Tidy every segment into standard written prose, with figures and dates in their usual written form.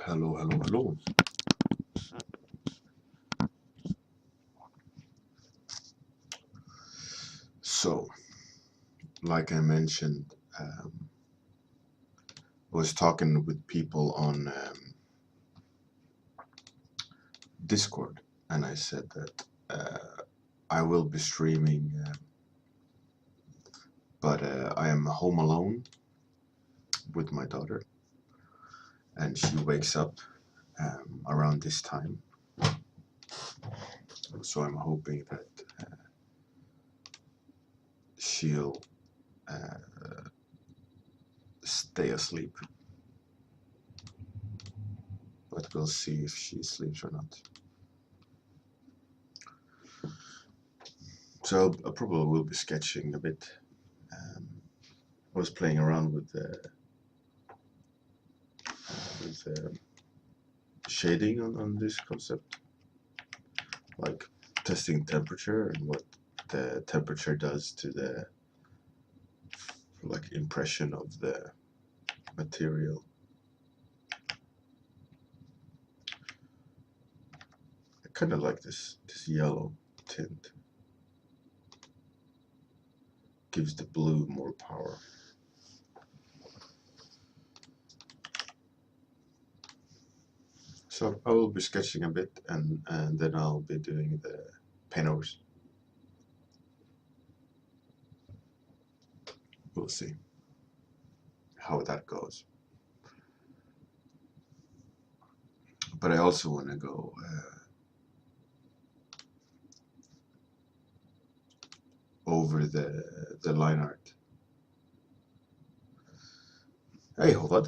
Hello, hello, hello. So, like I mentioned, I was talking with people on Discord, and I said that I will be streaming, but I am home alone with my daughter, and she wakes up around this time. So I'm hoping that she'll stay asleep, but we'll see if she sleeps or not. So I probably will be sketching a bit. I was playing around with shading on this concept, like testing temperature and what the temperature does to the impression of the material. I kind of like this yellow tint. Gives the blue more power. So I will be sketching a bit, and then I'll be doing the paintovers. We'll see how that goes. But I also want to go over the line art. Hey, hold on.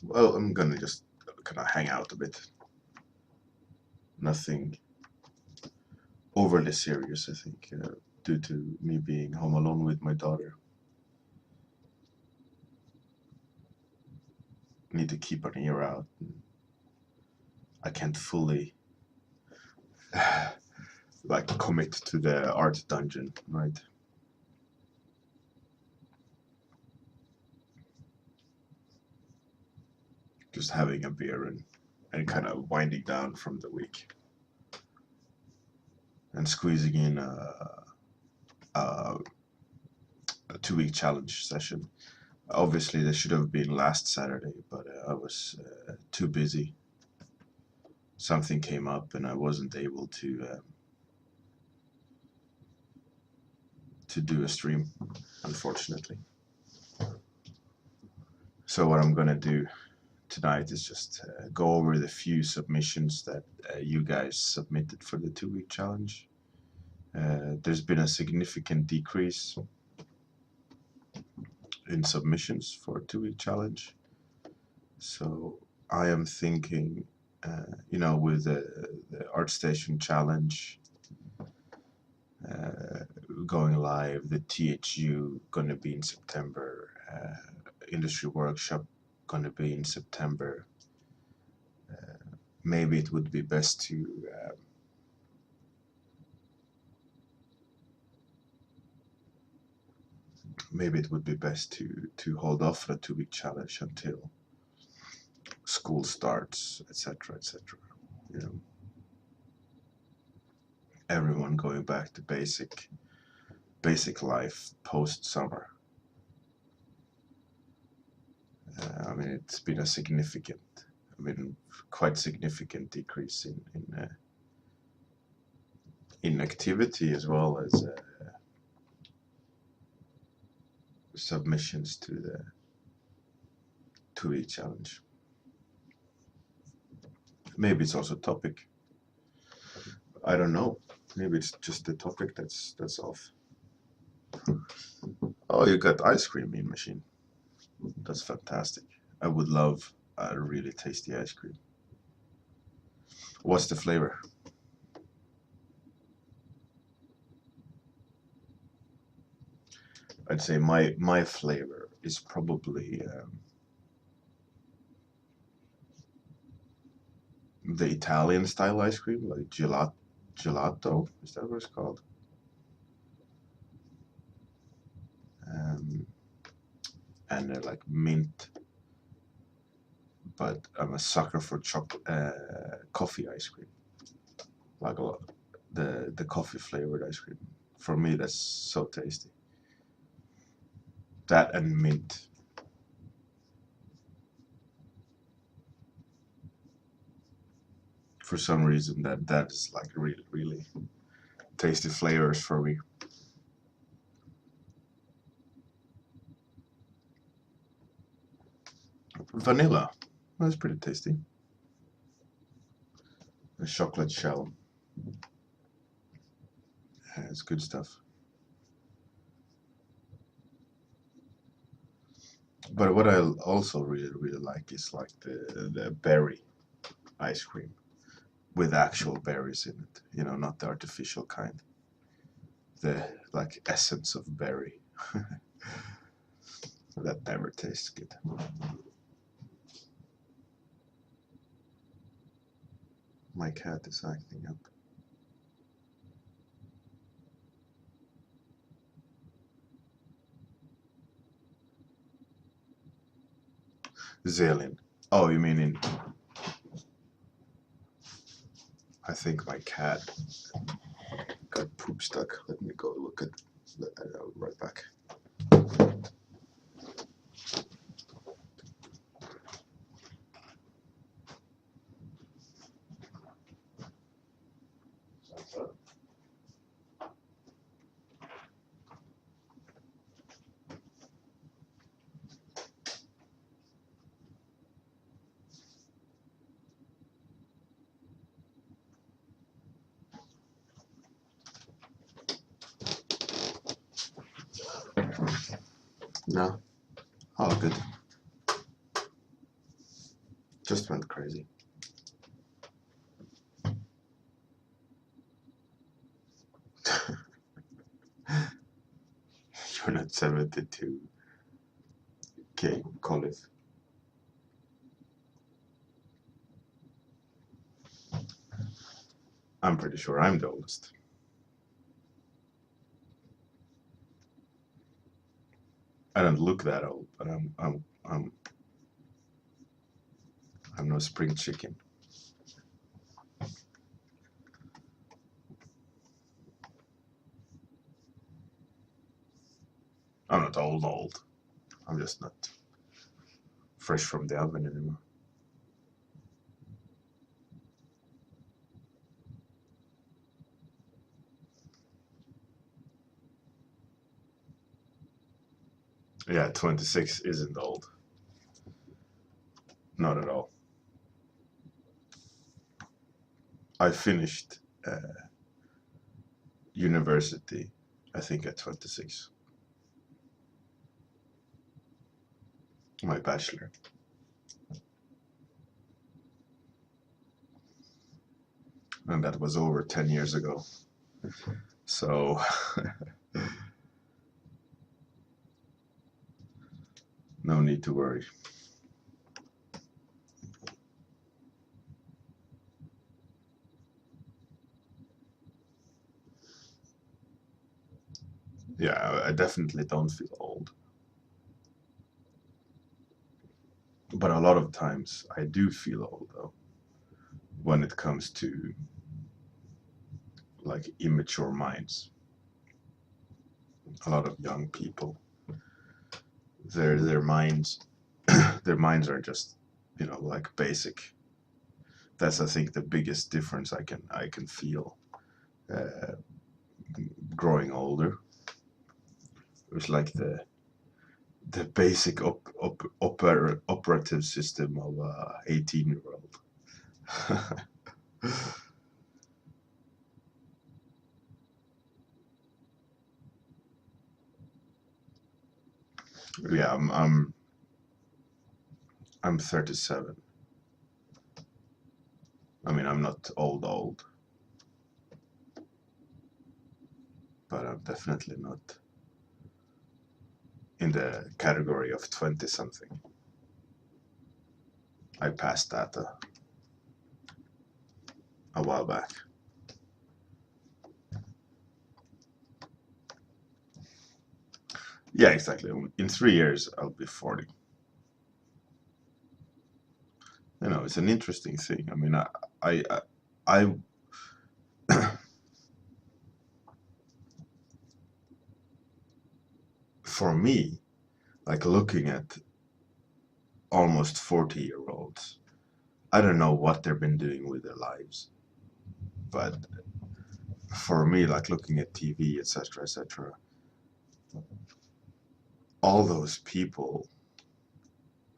Well, I'm gonna just kind of hang out a bit. Nothing overly serious, I think, due to me being home alone with my daughter. Need to keep an ear out. I can't fully commit to the art dungeon, right? Just having a beer and kind of winding down from the week and squeezing in a 2-week challenge session. Obviously, this should have been last Saturday, but I was too busy. Something came up and I wasn't able to do a stream, unfortunately. So what I'm gonna do tonight is just go over the few submissions that you guys submitted for the 2-week challenge. There's been a significant decrease in submissions for a 2-week challenge. So I am thinking, with the ArtStation challenge going live, the THU gonna be in September, industry workshop gonna be in September. Maybe it would be best to hold off the 2-week challenge until school starts, etc., etc. Everyone going back to basic life post summer. It's been quite significant decrease in activity as well as submissions to the 2-week challenge. Maybe it's also topic. I don't know. Maybe it's just the topic that's off. Oh, you got ice cream in machine. That's fantastic. I would love a really tasty ice cream. What's the flavor? I'd say my flavor is probably the Italian style ice cream, like gelato. Is that what it's called? and like mint. But I'm a sucker for chocolate, coffee ice cream. Like a lot, the coffee flavored ice cream. For me, that's so tasty. That and mint. For some reason, that is like really tasty flavors for me. Vanilla, that's pretty tasty. A chocolate shell, yeah, it's good stuff. But what I also really like is like the berry ice cream with actual berries in it. You know, not the artificial kind. The like essence of berry. That never tastes good. My cat is acting up. Zelin. Oh, you mean in? I think my cat got poop stuck. Let me go look at. I'll be right back. No. Oh, good. Just went crazy. You're not 72. Okay, Colif. I'm pretty sure I'm the oldest. I don't look that old, but I'm no spring chicken. I'm not old. I'm just not fresh from the oven anymore. Yeah, 26 isn't old. Not at all. I finished university, I think, at 26. My bachelor. And that was over 10 years ago. So, no need to worry. Yeah, I definitely don't feel old. But a lot of times I do feel old, though, when it comes to like immature minds. A lot of young people, their minds, their minds are just, like basic. That's, I think, the biggest difference I can feel uh, growing older. It was like the basic operative system of a 18-year-old. Yeah, I'm 37. I mean, I'm not old, but I'm definitely not in the category of 20 something. I passed that a while back. Yeah, exactly. In 3 years, I'll be 40. It's an interesting thing. I mean, I for me, like looking at almost 40-year-olds, I don't know what they've been doing with their lives, but for me, like looking at TV, etc., etc., all those people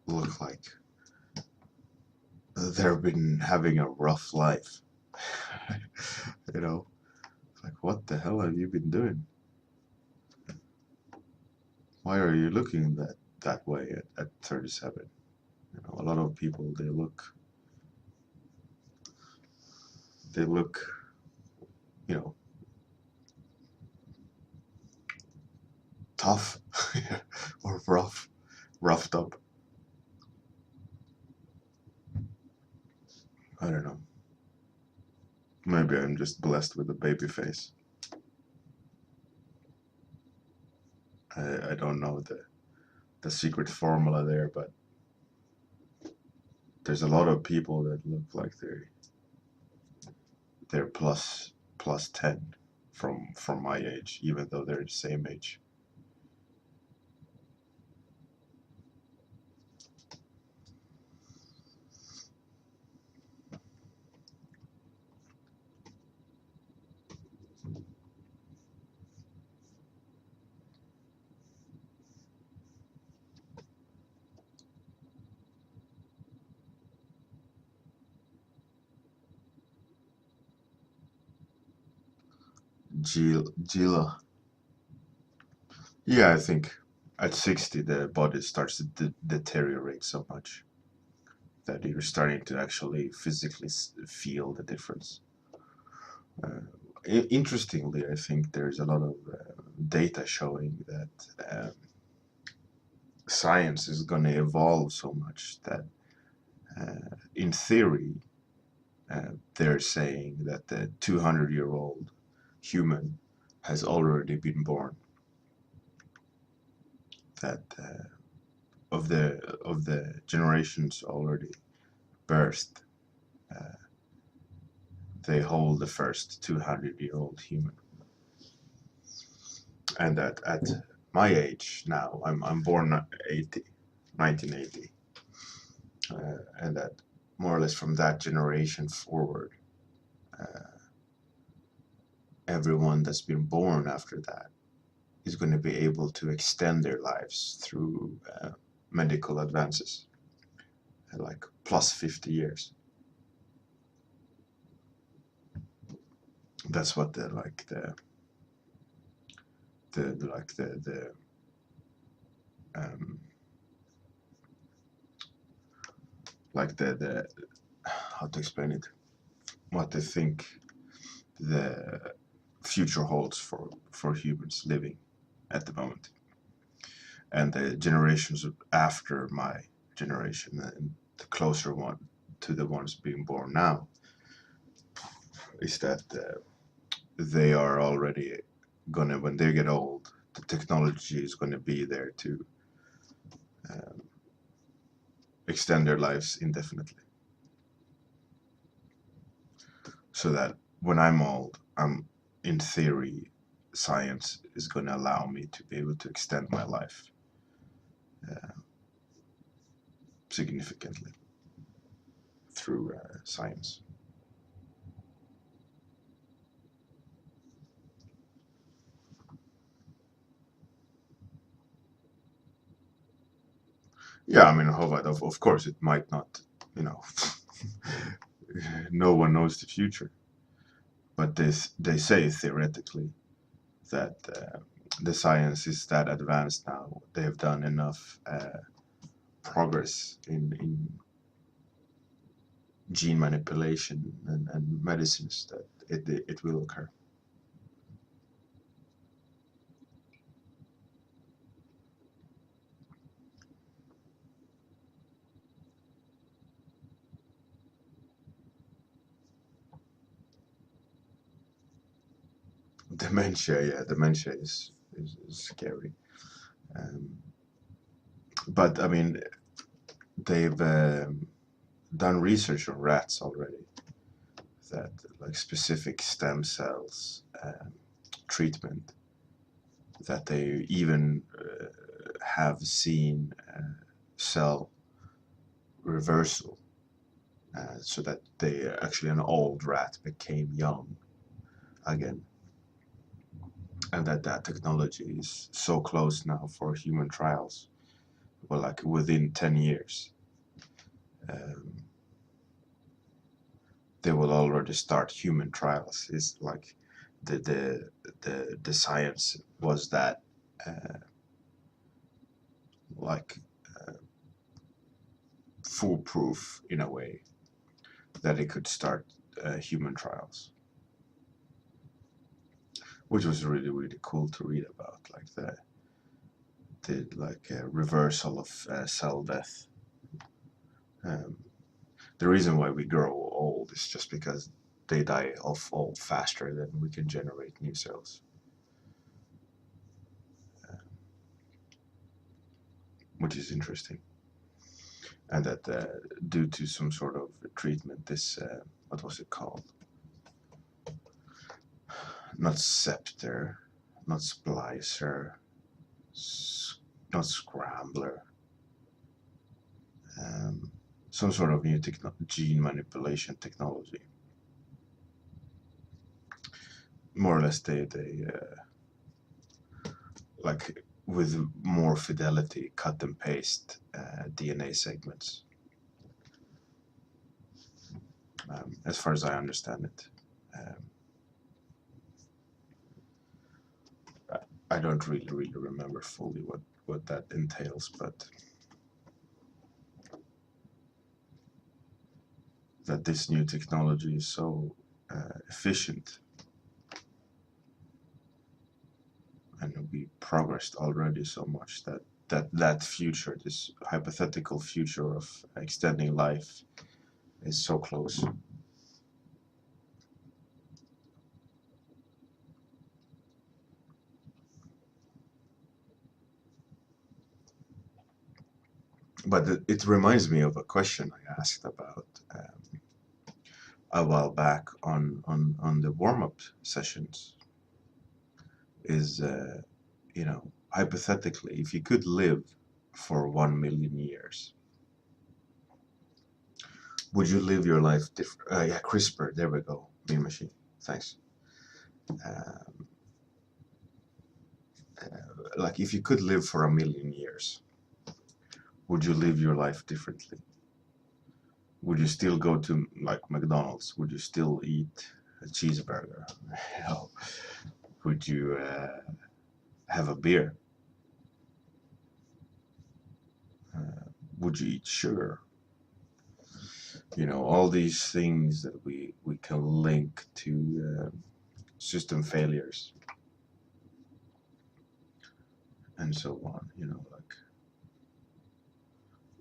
look like they've been having a rough life. you know, like what the hell have you been doing? Why are you looking that way at 37? A lot of people they look, you know, tough or roughed up. I don't know. Maybe I'm just blessed with a baby face. I don't know the secret formula there, but there's a lot of people that look like they're plus 10 from my age, even though they're the same age. Gila. Yeah, I think at 60 the body starts to deteriorate so much that you're starting to actually physically feel the difference. Uh, Interestingly, I think there's a lot of data showing that science is going to evolve so much that, in theory, they're saying that the 200-year-old human has already been born. That of the generations already birthed, uh, they hold the first 200-year-old human, and that at my age now, I'm born 1980, and that more or less from that generation forward, uh, everyone that's been born after that is going to be able to extend their lives through medical advances, like plus 50 years. That's what the um, like the how to explain it, what they think the future holds for humans living at the moment, and the generations after my generation, and the closer one to the ones being born now, is that they are already gonna, when they get old, the technology is gonna be there to um, extend their lives indefinitely, so that when I'm old, in theory, science is gonna allow me to be able to extend my life uh, significantly through science. Yeah, I mean, Hovat, of course, it might not, you know, no one knows the future, but they say theoretically that the science is that advanced now. They have done enough progress in gene manipulation and medicines that it will occur. Dementia, yeah, dementia is scary. Um, but I mean, they've done research on rats already that like specific stem cells treatment that they even have seen cell reversal, so that they actually an old rat became young again, and that technology is so close now for human trials. Well, like within 10 years, um, they will already start human trials. It's like the science was that uh, like foolproof in a way that it could start human trials, which was really cool to read about, like the like reversal of cell death. Um, the reason why we grow old is just because they die off old faster than we can generate new cells, which is interesting. And that due to some sort of treatment, this what was it called? Not scepter, not splicer, not scrambler. Some sort of new gene manipulation technology. More or less, they like with more fidelity cut and paste DNA segments. As far as I understand it, I don't really remember fully what that entails, but that this new technology is so efficient, and we progressed already so much that future, this hypothetical future of extending life, is so close. But it reminds me of a question I asked about a while back on the warm-up sessions. Is hypothetically, if you could live for 1 million years, would you live your life different? Yeah, CRISPR. There we go. Bean machine. Thanks. Um, like, if you could live for 1 million years, would you live your life differently? Would you still go to like McDonald's? Would you still eat a cheeseburger? Would you have a beer? Would you eat sugar? All these things that we can link to system failures and so on. Like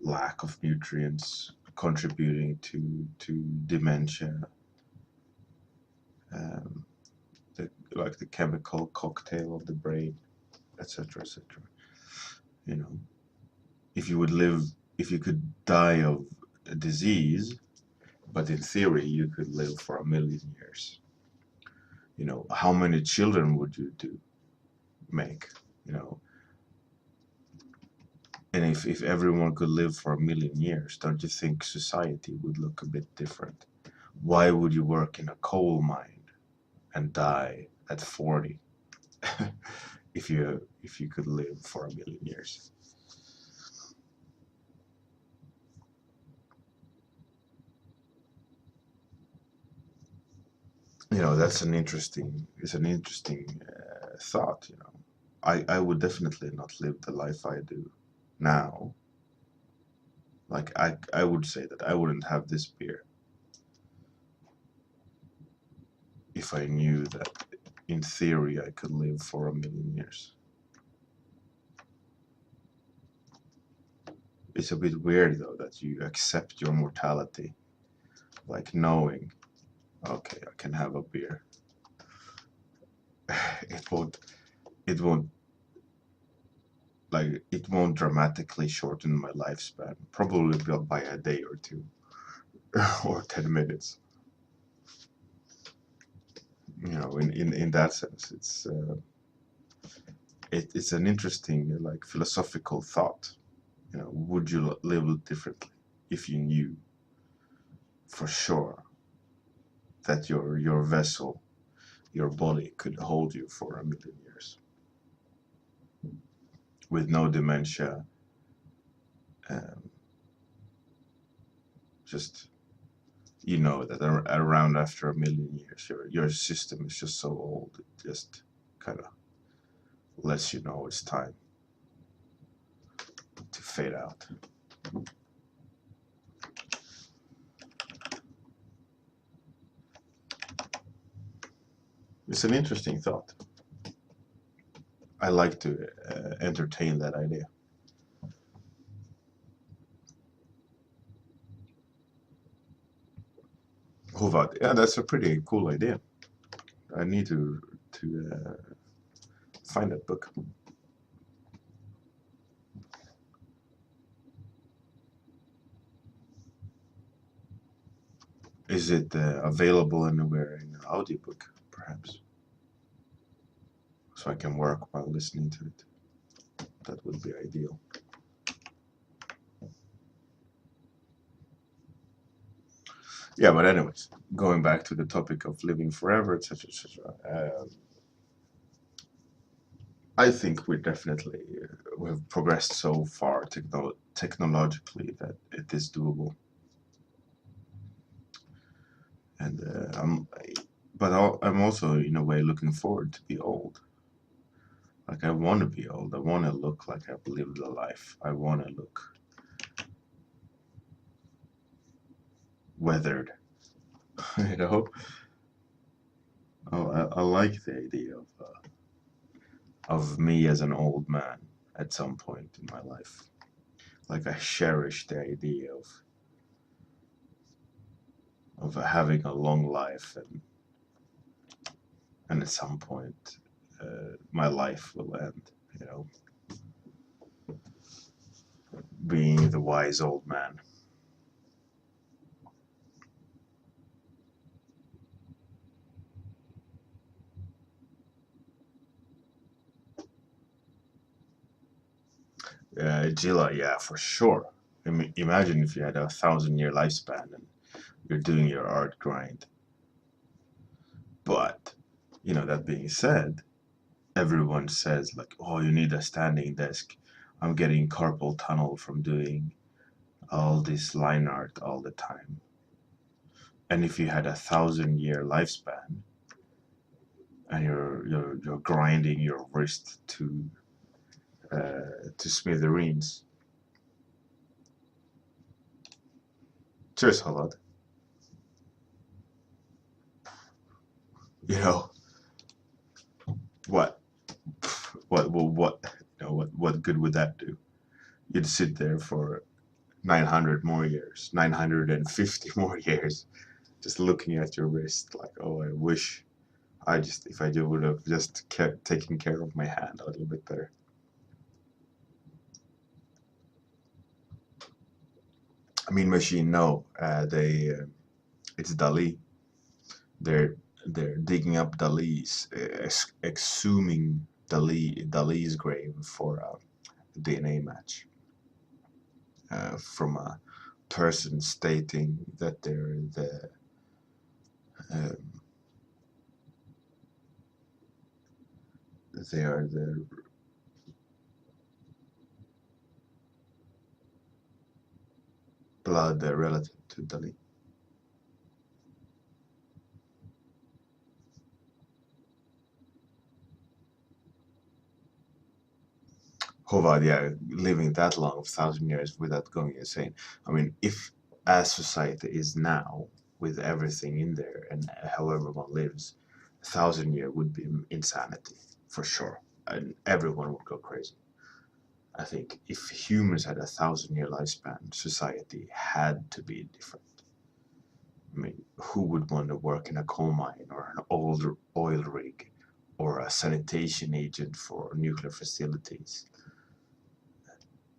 lack of nutrients contributing to dementia, um, like the chemical cocktail of the brain, etc., etc. You know, if you could die of a disease, but in theory you could live for 1 million years. How many children would you make? You know, and if everyone could live for 1 million years, don't you think society would look a bit different? Why would you work in a coal mine and die at 40 if you could live for 1 million years? That's an interesting. It's an interesting thought. I would definitely not live the life I do now. Like I would say that I wouldn't have this beer if I knew that in theory I could live for 1 million years. It's a bit weird though that you accept your mortality, like knowing, okay, I can have a beer. It won't like it won't dramatically shorten my lifespan, probably by a day or two or 10 minutes. You know, in that sense, it's an interesting like philosophical thought. You know, would you live differently if you knew for sure that your vessel, your body, could hold you for 1,000,000 years with no dementia, um, just you know that around after 1,000,000 years, your system is just so old, it just kind of lets you know it's time to fade out. It's an interesting thought. I like to entertain that idea. Huvad, yeah, that's a pretty cool idea. I need to find that book. Is it available anywhere in an audiobook, perhaps? So I can work while listening to it. That would be ideal. Yeah, but anyways, going back to the topic of living forever, etc., etc. I think we definitely we've progressed so far technologically that it is doable, and I'm also in a way looking forward to be old. Like I want to be old. I want to look like I've lived a life. I want to look weathered. You know, I like the idea of me as an old man at some point in my life. Like I cherish the idea of having a long life, and at some point my life will end. You know, being the wise old man. Gila, yeah, for sure. I mean, imagine if you had a 1,000-year lifespan and you're doing your art grind. But, you know, that being said, everyone says, like, oh, you need a standing desk. I'm getting carpal tunnel from doing all this line art all the time. And if you had a 1,000-year lifespan and you're grinding your wrist to smithereens, cheers, Halad. You know what? What? You know what good would that do? You'd sit there for 900 more years, 950 more years, just looking at your wrist, like, oh, I wish if I would have just kept taking care of my hand a little bit better. I mean, machine, no, it's Dali. They're they're digging up Dali's, exhuming Dali's grave for a DNA match from a person stating that um, they are the blood relative to Dali. Hovad, yeah, living that long, 1,000 years without going insane. I mean, if as society is now, with everything in there and however one lives, 1,000 year would be insanity for sure, and everyone would go crazy. I think if humans had a 1,000-year lifespan, society had to be different. I mean, who would want to work in a coal mine or an old oil rig or a sanitation agent for nuclear facilities?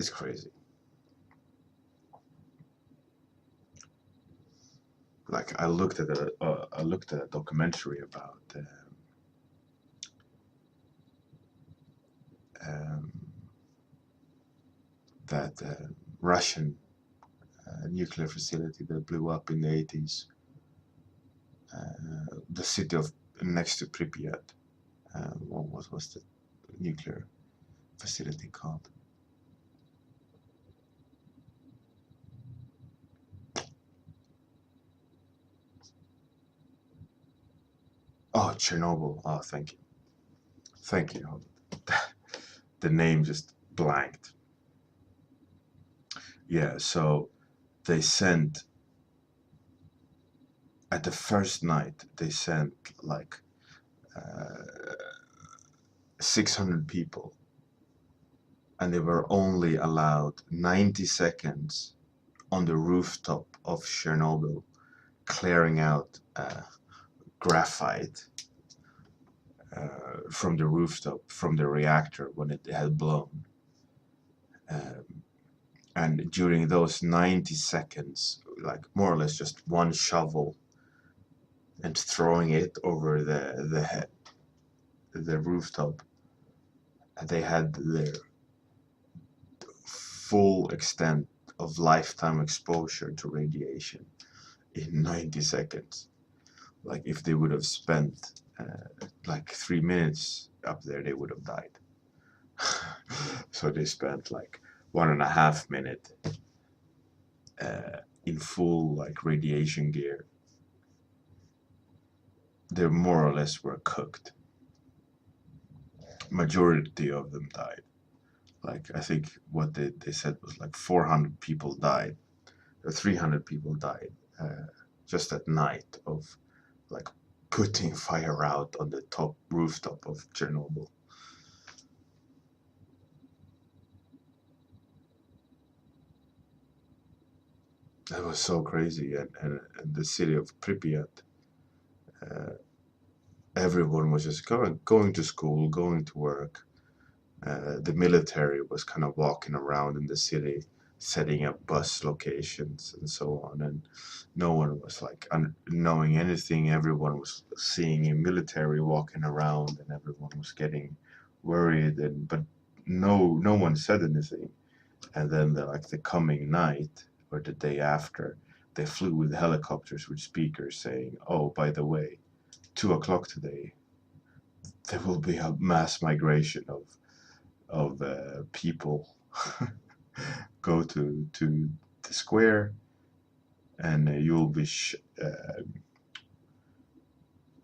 It's crazy. Like I looked at a documentary about um, that Russian nuclear facility that blew up in the 80s. The city of next to Pripyat. What was the nuclear facility called? Oh, Chernobyl. Oh, thank you. Thank you. The name just blanked. Yeah, so they sent, at the first night, they sent like 600 people, and they were only allowed 90 seconds on the rooftop of Chernobyl, clearing out graphite from the rooftop, from the reactor when it had blown. And during those 90 seconds, like more or less just one shovel and throwing it over the rooftop, they had their full extent of lifetime exposure to radiation in 90 seconds. Like if they would have spent like 3 minutes up there, they would have died. So they spent like 1.5 minutes in full like radiation gear. They more or less were cooked. Majority of them died. Like I think what they said was like 400 people died, or 300 people died just at night of like putting fire out on the top rooftop of Chernobyl. That was so crazy, and the city of Pripyat, everyone was just going to school, going to work. The military was kind of walking around in the city, setting up bus locations and so on, and no one was like knowing anything. Everyone was seeing a military walking around, and everyone was getting worried, but no one said anything. And then the coming night or the day after, they flew with helicopters with speakers saying, "Oh, by the way, 2 o'clock today, there will be a mass migration of people go to the square, and you'll be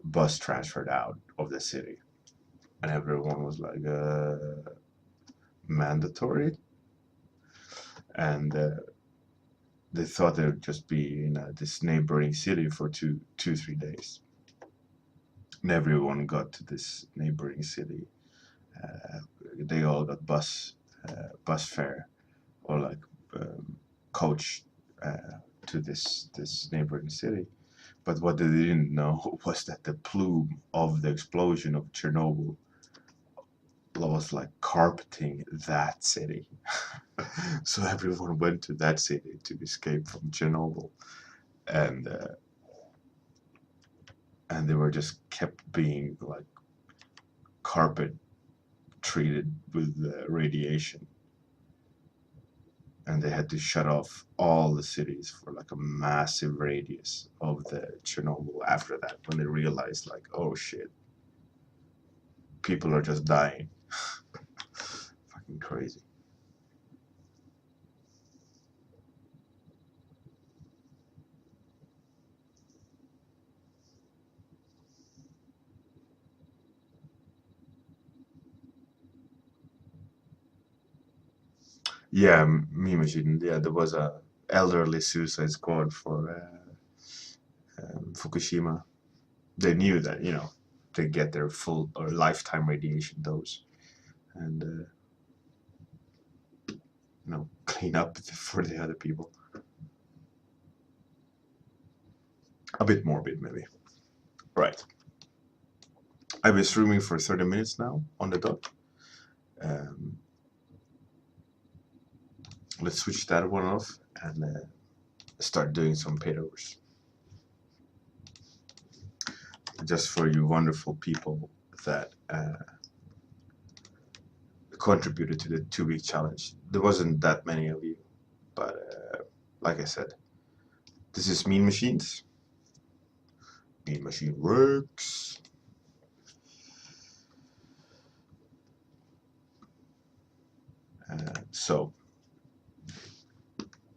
bus transferred out of the city." And everyone was like, mandatory? And they thought they would just be in this neighboring city for 3 days. And everyone got to this neighboring city. They all got bus fare, or like coach to this neighboring city. But what they didn't know was that the plume of the explosion of Chernobyl was like carpeting that city. So everyone went to that city to escape from Chernobyl, and they were just kept being like carpet treated with radiation, and they had to shut off all the cities for like a massive radius of the Chernobyl after that, when they realized like, oh shit, people are just dying. Fucking crazy. Yeah, me machine. Yeah, there was a elderly suicide squad for Fukushima. They knew that they get their full or lifetime radiation dose, and clean up for the other people. A bit morbid, maybe. Right. I've been streaming for 30 minutes now on the dot. Um, let's switch that one off and start doing some payovers. Just for you wonderful people that contributed to the 2-week challenge. There wasn't that many of you, but like I said, this is Mean Machines. Mean Machine works. So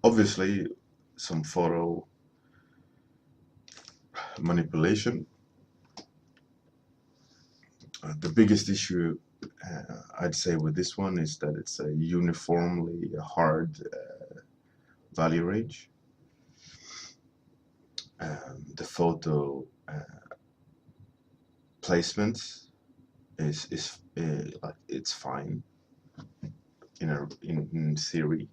obviously some photo manipulation. The biggest issue I'd say with this one is that it's a uniformly hard value range. The photo placement is it's fine in theory,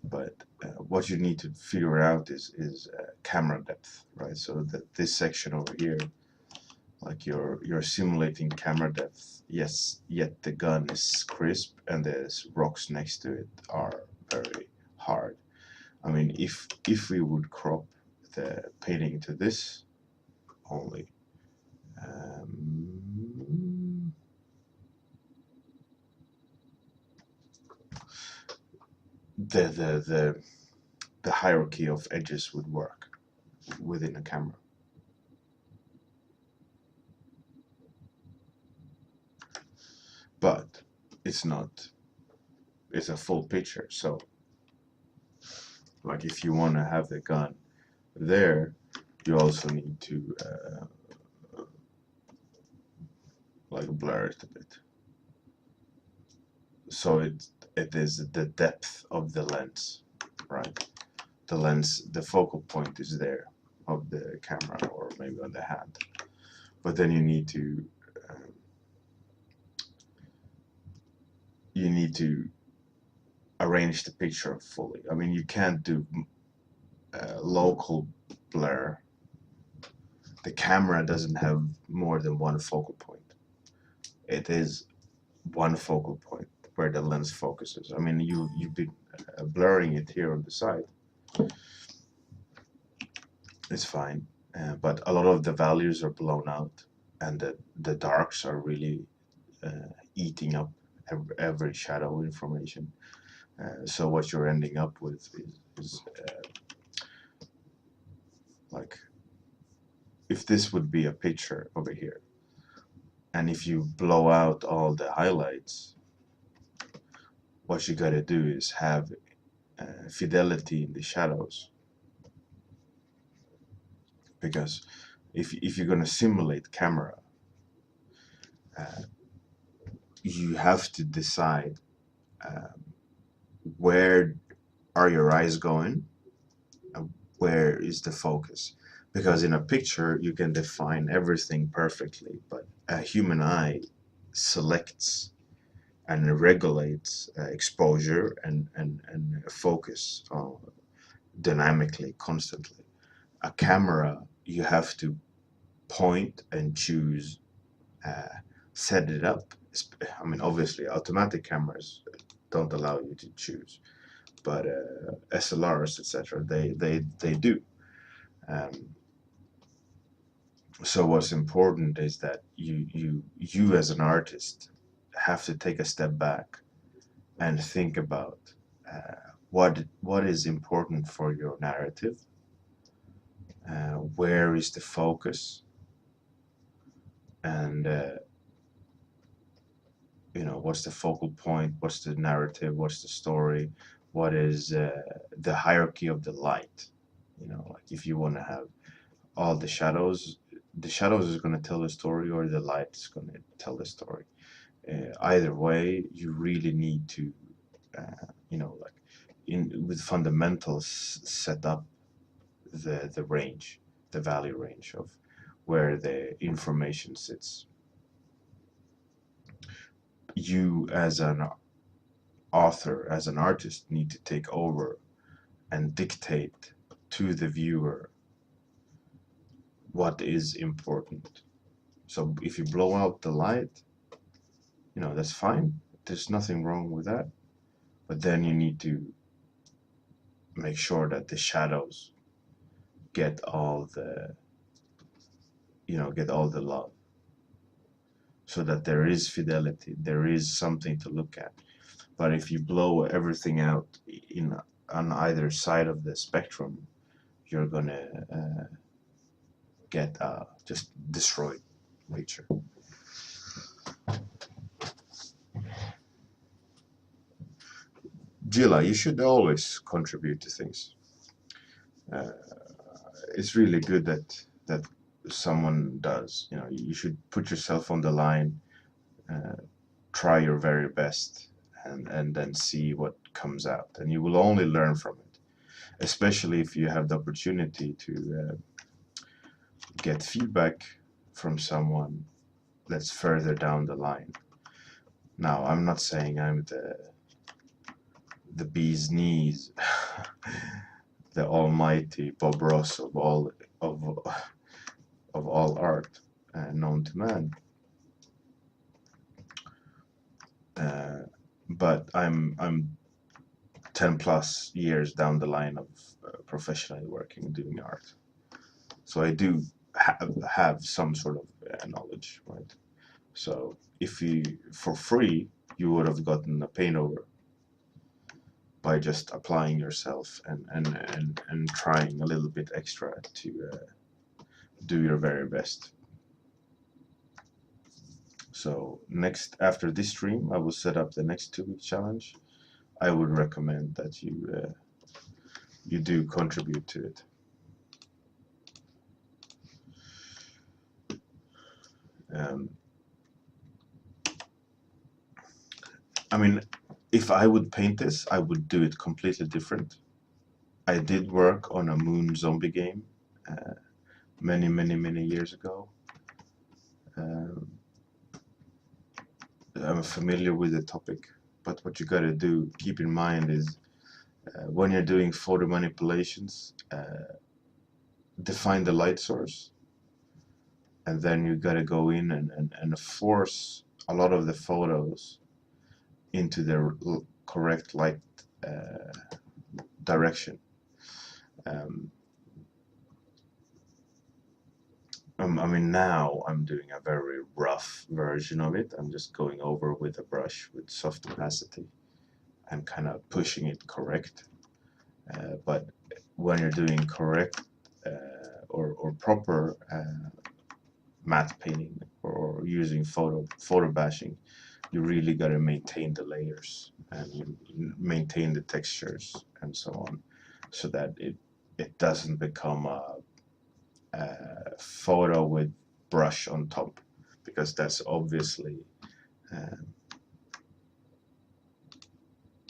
but what you need to figure out is camera depth, right? So that this section over here, like you're simulating camera depth, yes, yet the gun is crisp and the rocks next to it are very hard. I mean, if we would crop the painting to this only, the hierarchy of edges would work within a camera. But it's not. It's a full picture, so like if you want to have the gun there, you also need to like blur it a bit. So it is the depth of the lens, right? The lens, the focal point is there of the camera or maybe on the hand, but then you need to arrange the picture fully. I mean, you can't do local blur. The camera doesn't have more than one focal point. It is one focal point where the lens focuses. I mean, you've been blurring it here on the side. It's fine, but a lot of the values are blown out, and the darks are really eating up every shadow information. So what you're ending up with is like, if this would be a picture over here, and if you blow out all the highlights, what you gotta do is have fidelity in the shadows, because if you're gonna simulate camera, you have to decide where are your eyes going, where is the focus, because in a picture you can define everything perfectly, but a human eye selects and regulates exposure and focus dynamically, constantly. A camera, you have to point and choose, set it up. I mean, obviously automatic cameras don't allow you to choose, but SLRs, etc., they do. So what's important is that you as an artist have to take a step back and think about what is important for your narrative, where is the focus, and what's the focal point, what's the narrative, what's the story, what is the hierarchy of the light. Like if you want to have all the shadows is going to tell the story, or the light is going to tell the story. Either way, you really need to like with fundamentals set up the range, the value range of where the information sits. You as an author, as an artist, need to take over and dictate to the viewer what is important. So if you blow out the light, that's fine. There's nothing wrong with that. But then you need to make sure that the shadows get all the get all the love, so that there is fidelity, there is something to look at. But if you blow everything out in on either side of the spectrum, you're gonna get just destroyed nature. Gila, you should always contribute to things. Uh, it's really good that someone does. You should put yourself on the line, try your very best, and then see what comes out. And you will only learn from it, especially if you have the opportunity to get feedback from someone that's further down the line. Now, I'm not saying I'm the bee's knees, the almighty Bob Ross of all art known to man. But I'm 10 plus years down the line of professionally working doing art, so I do have some sort of knowledge, right? So if you, for free, you would have gotten a paint over by just applying yourself and trying a little bit extra to do your very best. So next, after this stream, I will set up the next 2-week challenge. I would recommend that you do contribute to it. I mean, if I would paint this, I would do it completely different. I did work on a moon zombie game many years ago. I'm familiar with the topic, but what you gotta do, keep in mind, is when you're doing photo manipulations, define the light source, and then you gotta go in and force a lot of the photos into the correct light direction. I mean, now I'm doing a very rough version of it. I'm just going over with a brush with soft opacity and kind of pushing it correct. But when you're doing correct or proper matte painting or using photo bashing, you really got to maintain the layers and you maintain the textures and so on, so that it doesn't become a photo with brush on top, because that's obviously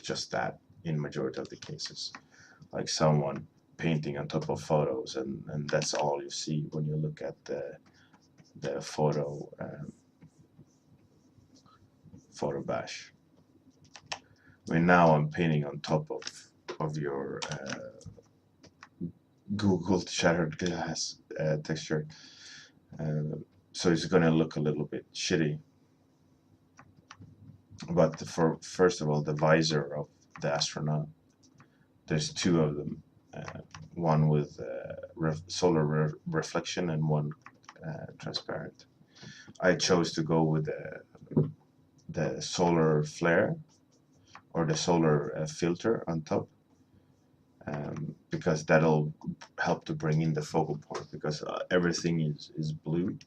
just that in majority of the cases, like someone painting on top of photos, and that's all you see when you look at the photo bash. I mean, now I'm painting on top of your Google shattered glass texture, so it's gonna look a little bit shitty. But first of all, the visor of the astronaut, there's 2 of them, one with solar reflection and one transparent. I chose to go with the solar flare or the solar filter on top, because that'll help to bring in the focal point, because everything is blue.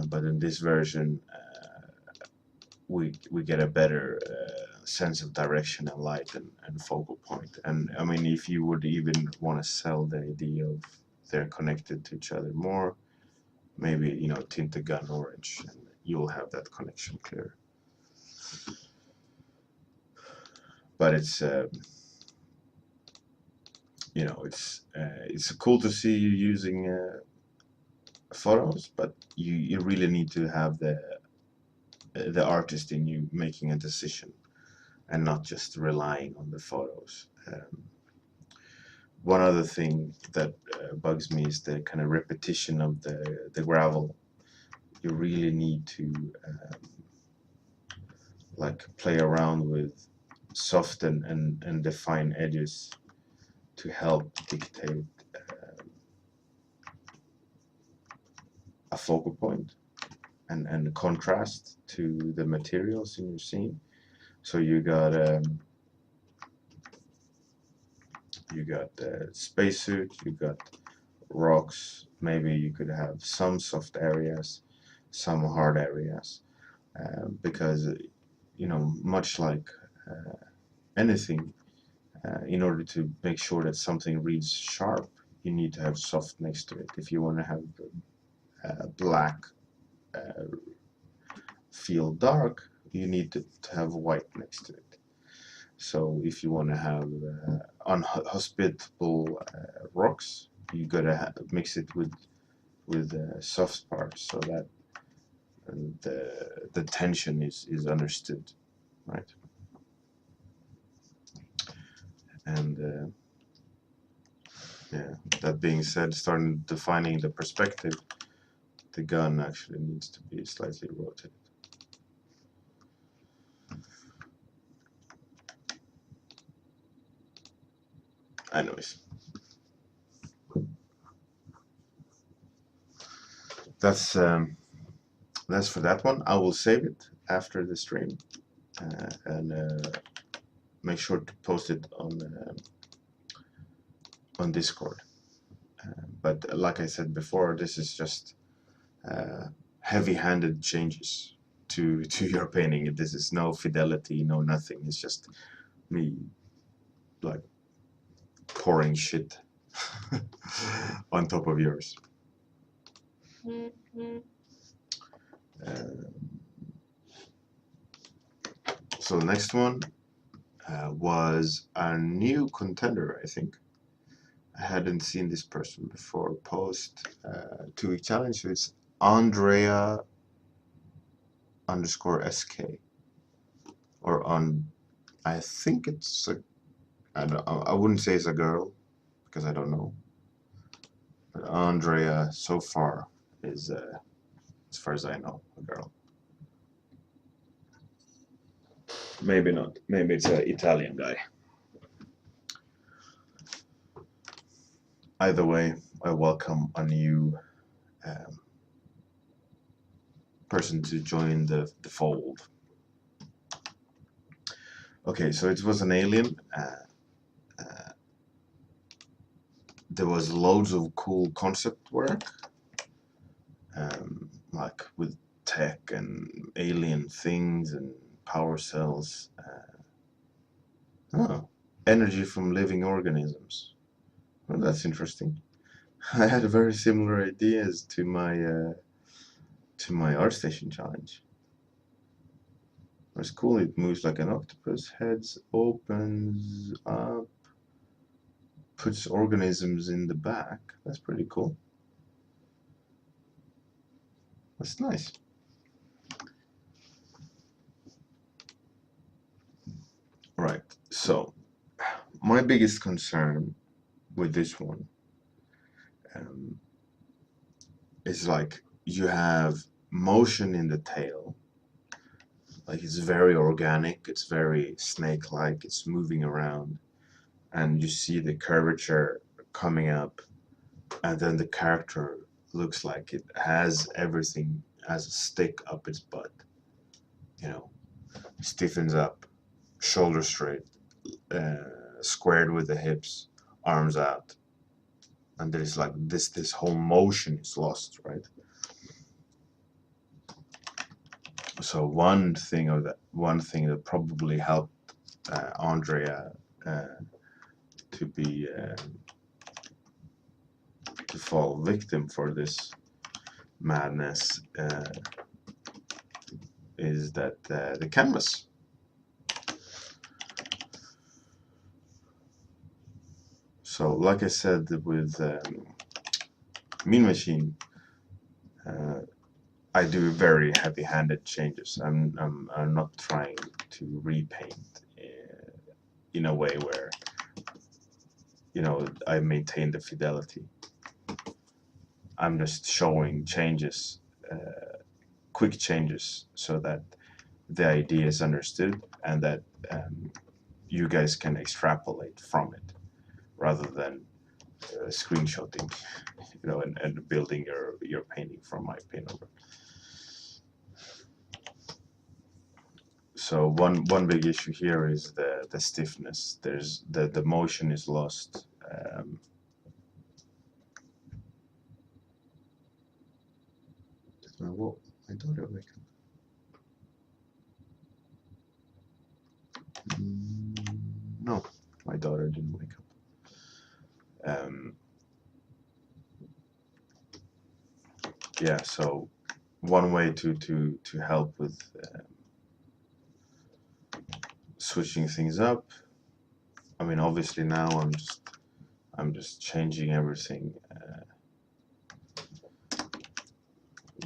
But in this version, we get a better sense of direction and light and focal point. And I mean, if you would even want to sell the idea of they're connected to each other more, maybe tint the gun orange and you'll have that connection clear. But it's it's cool to see you using photos, but you really need to have the artist in you making a decision and not just relying on the photos. One other thing that bugs me is the kind of repetition of the gravel. You really need to like play around with soften and define edges to help dictate a focal point and contrast to the materials in your scene. So you got spacesuit, you got rocks. Maybe you could have some soft areas, some hard areas, because much like anything, in order to make sure that something reads sharp, you need to have soft next to it. If you want to have black feel dark, you need to have white next to it. So if you want to have unhospitable rocks, you gotta mix it with soft parts, so that the tension is understood, right? And yeah, that being said, starting defining the perspective, the gun actually needs to be slightly rotated. Anyways, that's for that one. I will save it after the stream and make sure to post it on Discord. But like I said before, this is just heavy-handed changes to your painting. This is no fidelity, no nothing. It's just me like pouring shit on top of yours. So the next one was a new contender, I think. I hadn't seen this person before post 2-week challenge. So it's Andrea_SK, or on. I think it's a. I wouldn't say it's a girl because I don't know. But Andrea so far is, as far as I know, a girl. Maybe not. Maybe it's an Italian guy. Either way, I welcome a new person to join the fold. Okay, so it was an alien. There was loads of cool concept work, like with tech and alien things and power cells. Energy from living organisms. Well, that's interesting. I had very similar ideas to my ArtStation challenge. It's cool. It moves like an octopus, heads opens up, puts organisms in the back. That's pretty cool. That's nice. Right. So, my biggest concern with this one is like you have motion in the tail. Like it's very organic, it's very snake-like, it's moving around, and you see the curvature coming up, and then the character looks like it has everything as a stick up its butt. Stiffens up, shoulders straight, squared with the hips, arms out, and there's like this whole motion is lost, right? So one thing that probably helped Andrea to be to fall victim for this madness is that the canvas. So like I said with Mean Machine, I do very heavy-handed changes. I'm not trying to repaint in a way where I maintain the fidelity. I'm just showing changes, quick changes, so that the idea is understood and that you guys can extrapolate from it rather than screenshotting, and building your painting from my paint over. So one big issue here is the stiffness. There's the motion is lost. Whoa, my daughter wake up. No, my daughter didn't wake up. Yeah, so one way to help with switching things up. I mean, obviously now I'm just changing everything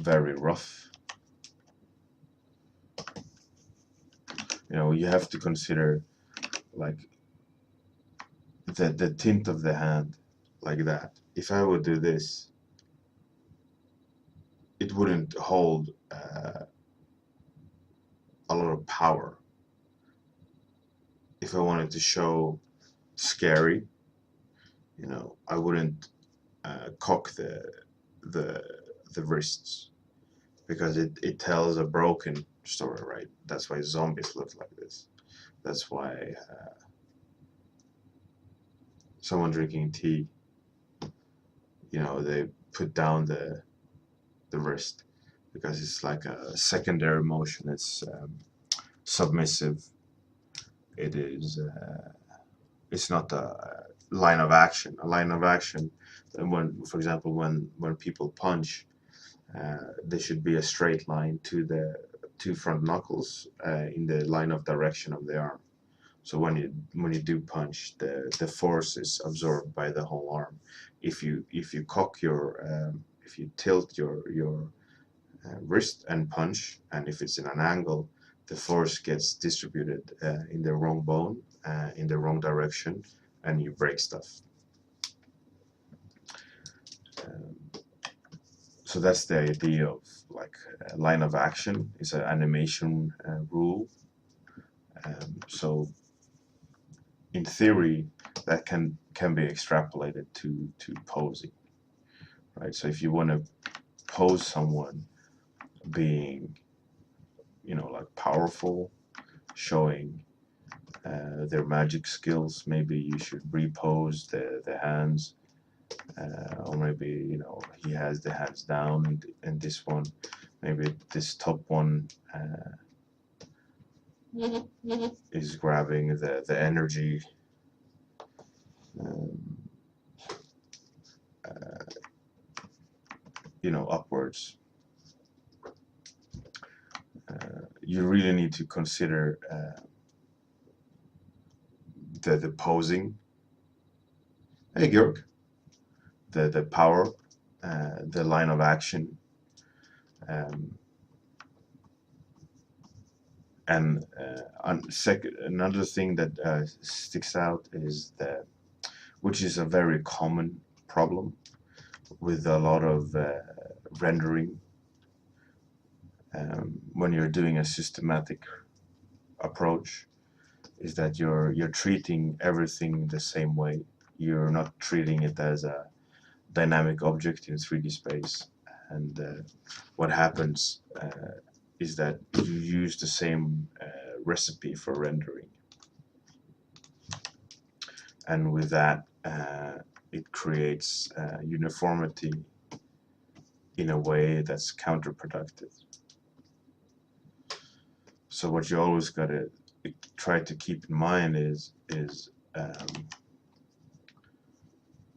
very rough. You have to consider like the tint of the hand, like that. If I would do this, it wouldn't hold a lot of power. If I wanted to show scary, I wouldn't cock the wrists, because it tells a broken story, right? That's why zombies look like this. That's why someone drinking tea, they put down the wrist, because it's like a secondary motion. It's submissive. It is. It's not a line of action. A line of action. When, for example, when people punch, there should be a straight line to the two front knuckles in the line of direction of the arm. So when you do punch, the force is absorbed by the whole arm. If you cock if you tilt your wrist and punch, and if it's in an angle, the force gets distributed in the wrong bone, in the wrong direction, and you break stuff. So that's the idea of like line of action. Is an animation rule. So in theory, that can be extrapolated to posing, right? So if you want to pose someone being, like powerful, showing their magic skills, maybe you should repose the hands, or maybe he has the hands down, and this one, maybe this top one is grabbing the energy. Upwards. You really need to consider the posing. Hey, Georg. The power, the line of action, and another thing that sticks out is which is a very common problem with a lot of rendering. When you're doing a systematic approach, is that you're treating everything the same way. You're not treating it as a dynamic object in 3D space. And what happens is that you use the same recipe for rendering. And with that, it creates uniformity in a way that's counterproductive. So what you always got to try to keep in mind is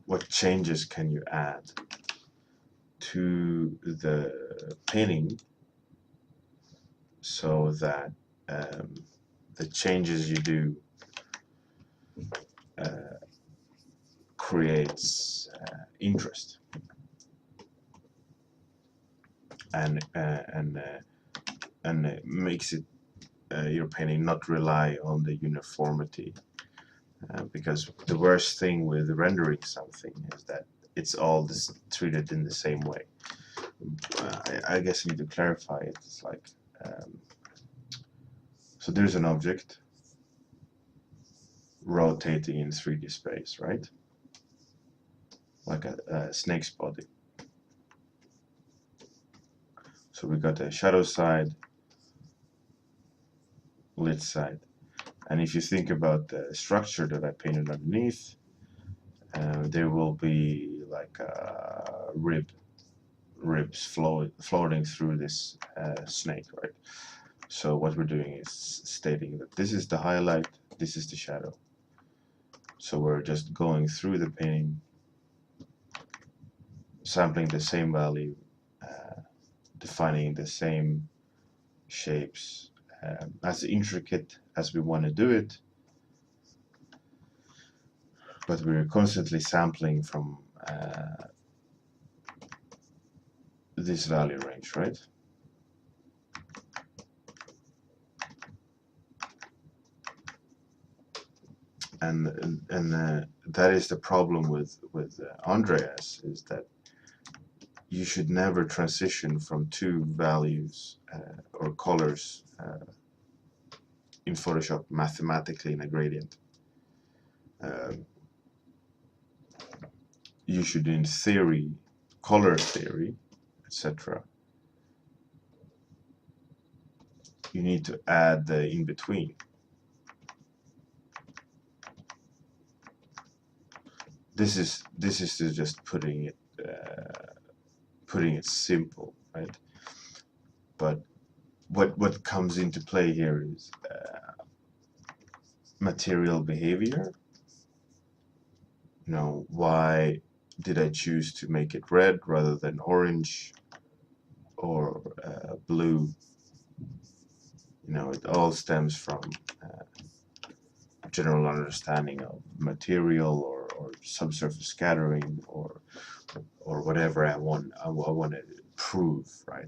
what changes can you add to the painting so that the changes you do creates interest and it makes it your painting not rely on the uniformity, because the worst thing with rendering something is that it's all treated in the same way. I guess I need to clarify it. It's like so there's an object, rotating in 3D space, right? Like a snake's body. So we got the shadow side, lit side. And if you think about the structure that I painted underneath, there will be like ribs floating through this snake, right? So what we're doing is stating that this is the highlight, this is the shadow. So we're just going through the painting, sampling the same value, defining the same shapes, as intricate as we want to do it, but we're constantly sampling from this value range, right? And that is the problem with Andreas, is that you should never transition from two values or colors in Photoshop mathematically in a gradient. You should, in theory, color theory, etc., you need to add the in-between. This is just putting it simple, right? But what comes into play here is material behavior. You know, why did I choose to make it red rather than orange or blue? You know, it all stems from general understanding of material or subsurface scattering or whatever I want to prove, right?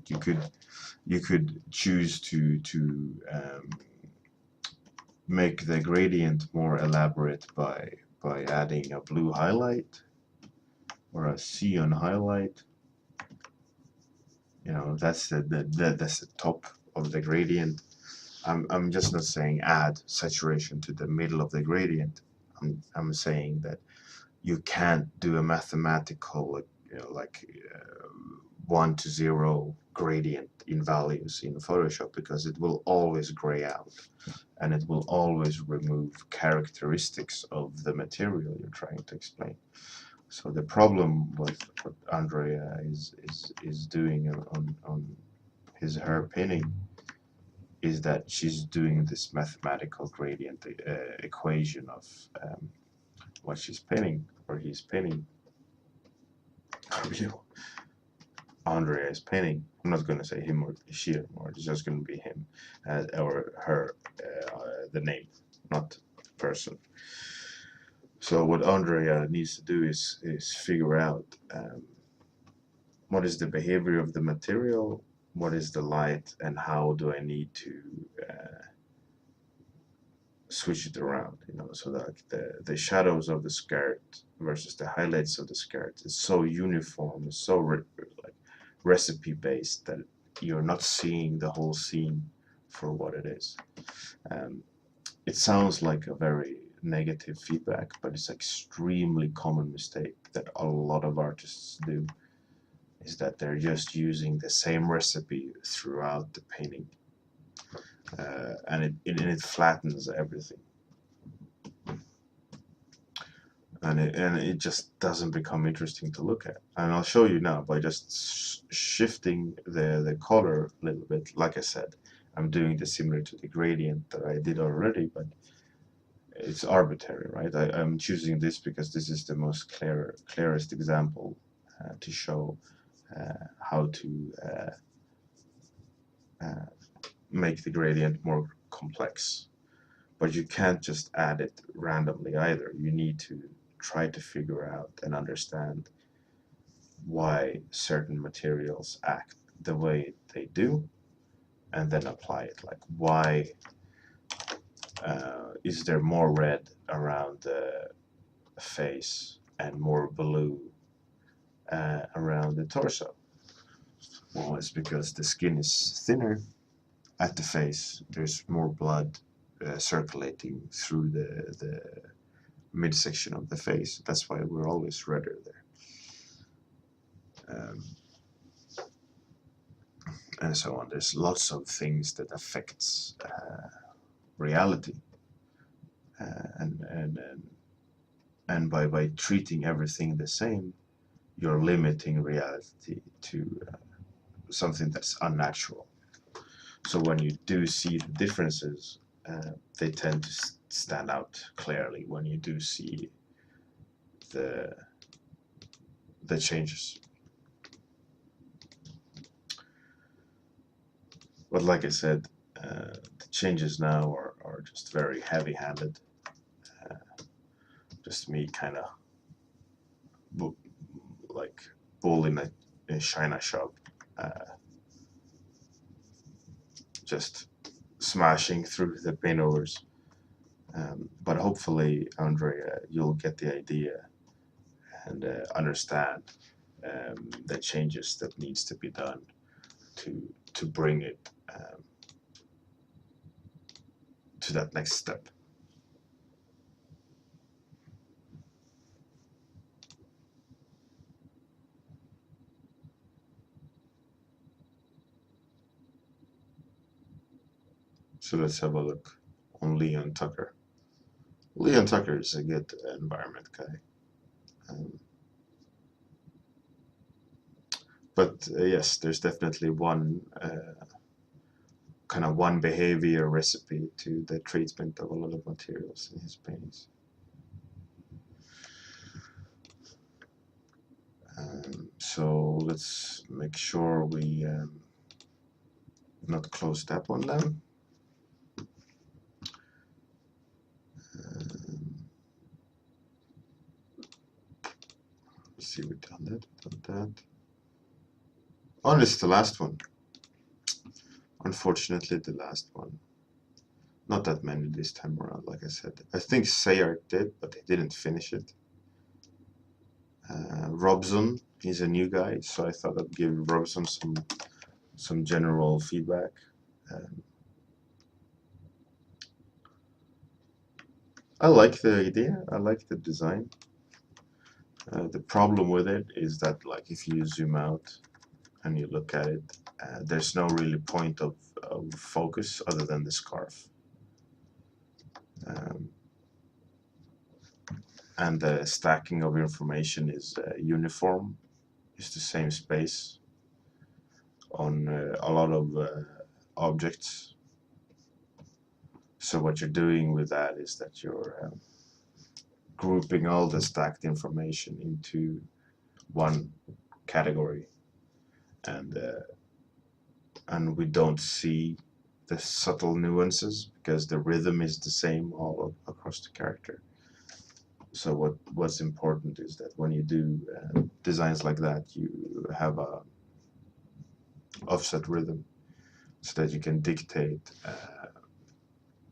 You could choose to make the gradient more elaborate by adding a blue highlight or a cyan highlight. You know, that's the top of the gradient. I'm just not saying add saturation to the middle of the gradient. I'm saying that you can't do a mathematical, you know, like 1 to 0 gradient in values in Photoshop, because it will always gray out and it will always remove characteristics of the material you're trying to explain. So the problem with what Andrea is doing on her painting is that she's doing this mathematical gradient equation of what she's painting, or he's painting. Andrea is painting. I'm not going to say him or she anymore. It's just going to be him or her, the name, not the person. So what Andrea needs to do is figure out what is the behavior of the material, what is the light, and how do I need to switch it around, you know, so that the shadows of the skirt versus the highlights of the skirt is so uniform, so like recipe based, that you're not seeing the whole scene for what it is. It sounds like a very negative feedback, but it's an extremely common mistake that a lot of artists do, is that they're just using the same recipe throughout the painting, and it flattens everything, and it just doesn't become interesting to look at. And I'll show you now by just shifting the color a little bit. Like I said, I'm doing this similar to the gradient that I did already, but it's arbitrary, right? I'm choosing this because this is the most clearest example to show how to make the gradient more complex. But you can't just add it randomly either. You need to try to figure out and understand why certain materials act the way they do, and then apply it. Like, why is there more red around the face and more blue around the torso? Well, it's because the skin is thinner at the face. There's more blood circulating through the midsection of the face. That's why we're always redder there. And so on. There's lots of things that affects reality, and by treating everything the same, you're limiting reality to something that's unnatural. So when you do see the differences, they tend to stand out clearly when you do see the changes. But like I said, the changes now are just very heavy-handed. Just me kind of like bull in a china shop, just smashing through the painovers. But hopefully, Andrea, you'll get the idea and understand the changes that needs to be done to bring it to that next step. So let's have a look on Leon Tucker. Leon Tucker is a good environment guy. But yes, there's definitely one kind of one behavior recipe to the treatment of a lot of materials in his paintings. So let's make sure we not close that one down. Let's see, we've done that. Oh, this is the last one. Unfortunately, the last one. Not that many this time around, like I said. I think Sayart did, but he didn't finish it. Robson, he's a new guy, so I thought I'd give Robson some general feedback. I like the idea, I like the design. The problem with it is that, like, if you zoom out and you look at it, there's no really point of focus other than the scarf. And the stacking of information is uniform. It's the same space on a lot of objects. So what you're doing with that is that you're grouping all the stacked information into one category, and we don't see the subtle nuances because the rhythm is the same all across the character. So what's important is that when you do designs like that, you have a offset rhythm so that you can dictate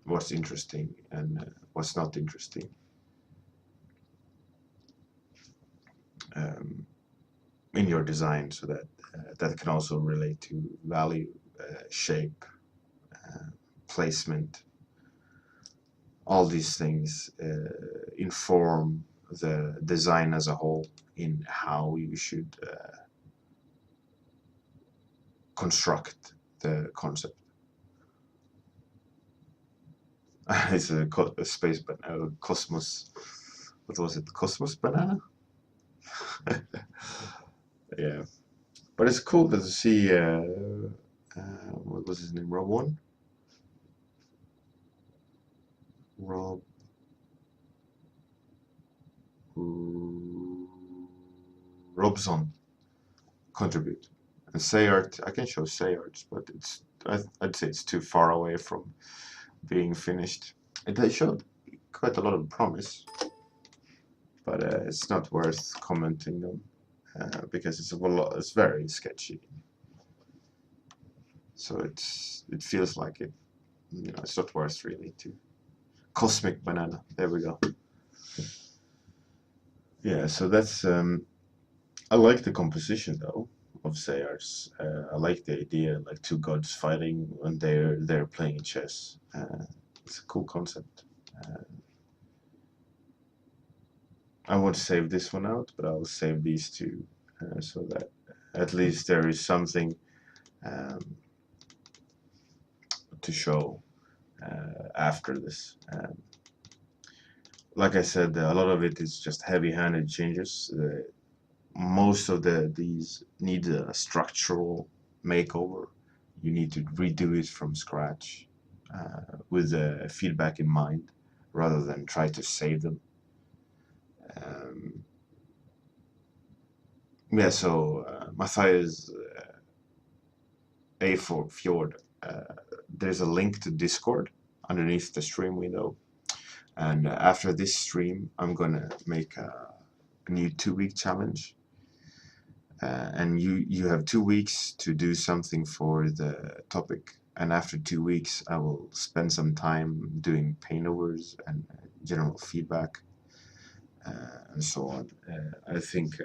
what's interesting and what's not interesting. In your design, so that that can also relate to value, shape, placement. All these things inform the design as a whole in how you should construct the concept. It's a space banana, cosmos. What was it? Cosmos banana? Yeah, but it's cool to see. What was his name? Rob one. Rob. Robson contribute. And Sayart, I can show Sayart, but I'd say it's too far away from being finished. They showed quite a lot of promise, but it's not worth commenting on because it's very sketchy. So it feels like it, it's not worth really to. Cosmic banana. There we go. Yeah, so that's. I like the composition though of Sayar's. I like the idea, like two gods fighting when they're playing chess. It's a cool concept. I won't save this one out, but I'll save these two so that at least there is something um, to show after this. Like I said, a lot of it is just heavy-handed changes. Most of these need a structural makeover. You need to redo it from scratch with feedback in mind, rather than try to save them. Um, yeah, so Matthias A for Fjord. There's a link to Discord underneath the stream window, and after this stream, I'm gonna make a new 2-week challenge. And you have 2 weeks to do something for the topic, and after 2 weeks I will spend some time doing paintovers and general feedback and so on. I think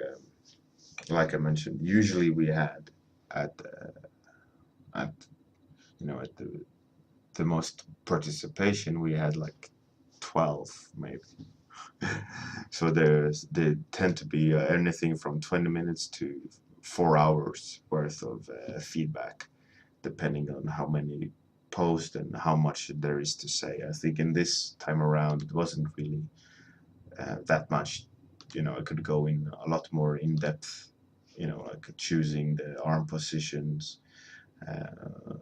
like I mentioned, usually we had at at at the most participation we had like 12 maybe. So they tend to be anything from 20 minutes to 4 hours worth of feedback, depending on how many posts and how much there is to say. I think in this time around it wasn't really that much. I could go in a lot more in depth, like choosing the arm positions, uh,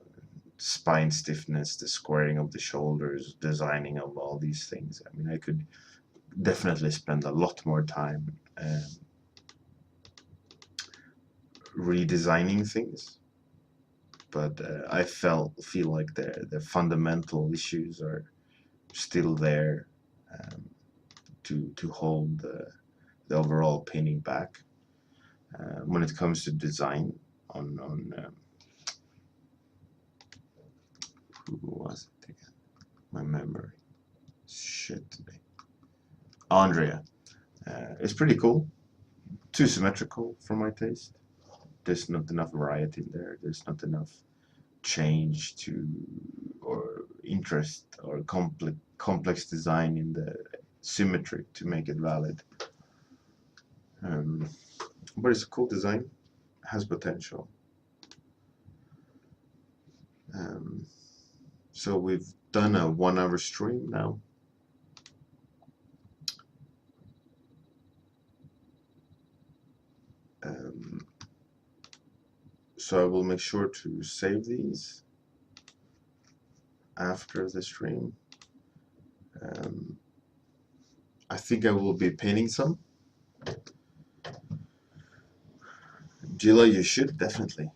spine stiffness, the squaring of the shoulders, designing of all these things. I mean, I could definitely spend a lot more time redesigning things, but I feel like the fundamental issues are still there to hold the overall painting back. When it comes to design, on who was it again? My memory, shit today. Andrea. It's pretty cool. Too symmetrical for my taste. There's not enough variety in there. There's not enough change to or interest or complex design in the symmetry to make it valid. But it's a cool design. Has potential. So we've done a 1 hour stream now. So I will make sure to save these after the stream. I think I will be painting some. Gila, you should definitely.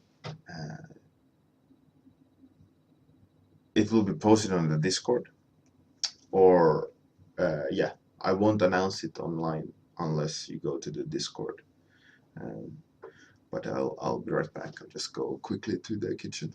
It will be posted on the Discord, or yeah, I won't announce it online unless you go to the Discord. But I'll be right back. I'll just go quickly to the kitchen.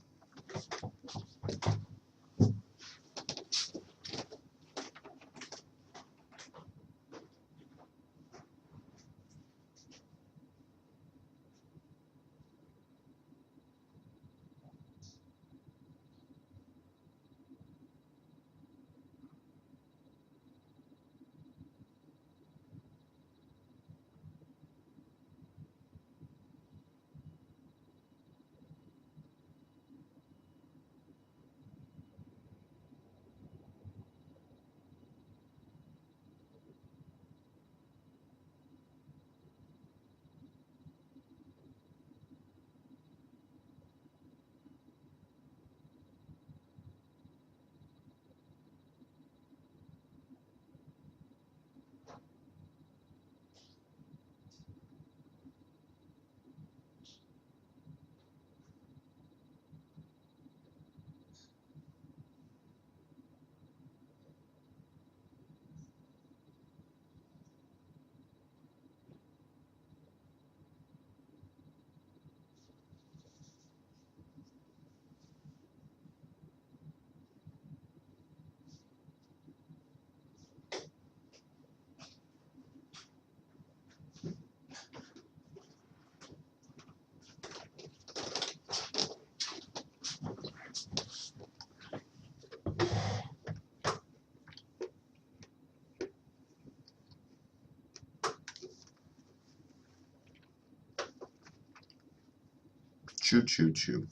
Choo choo choo.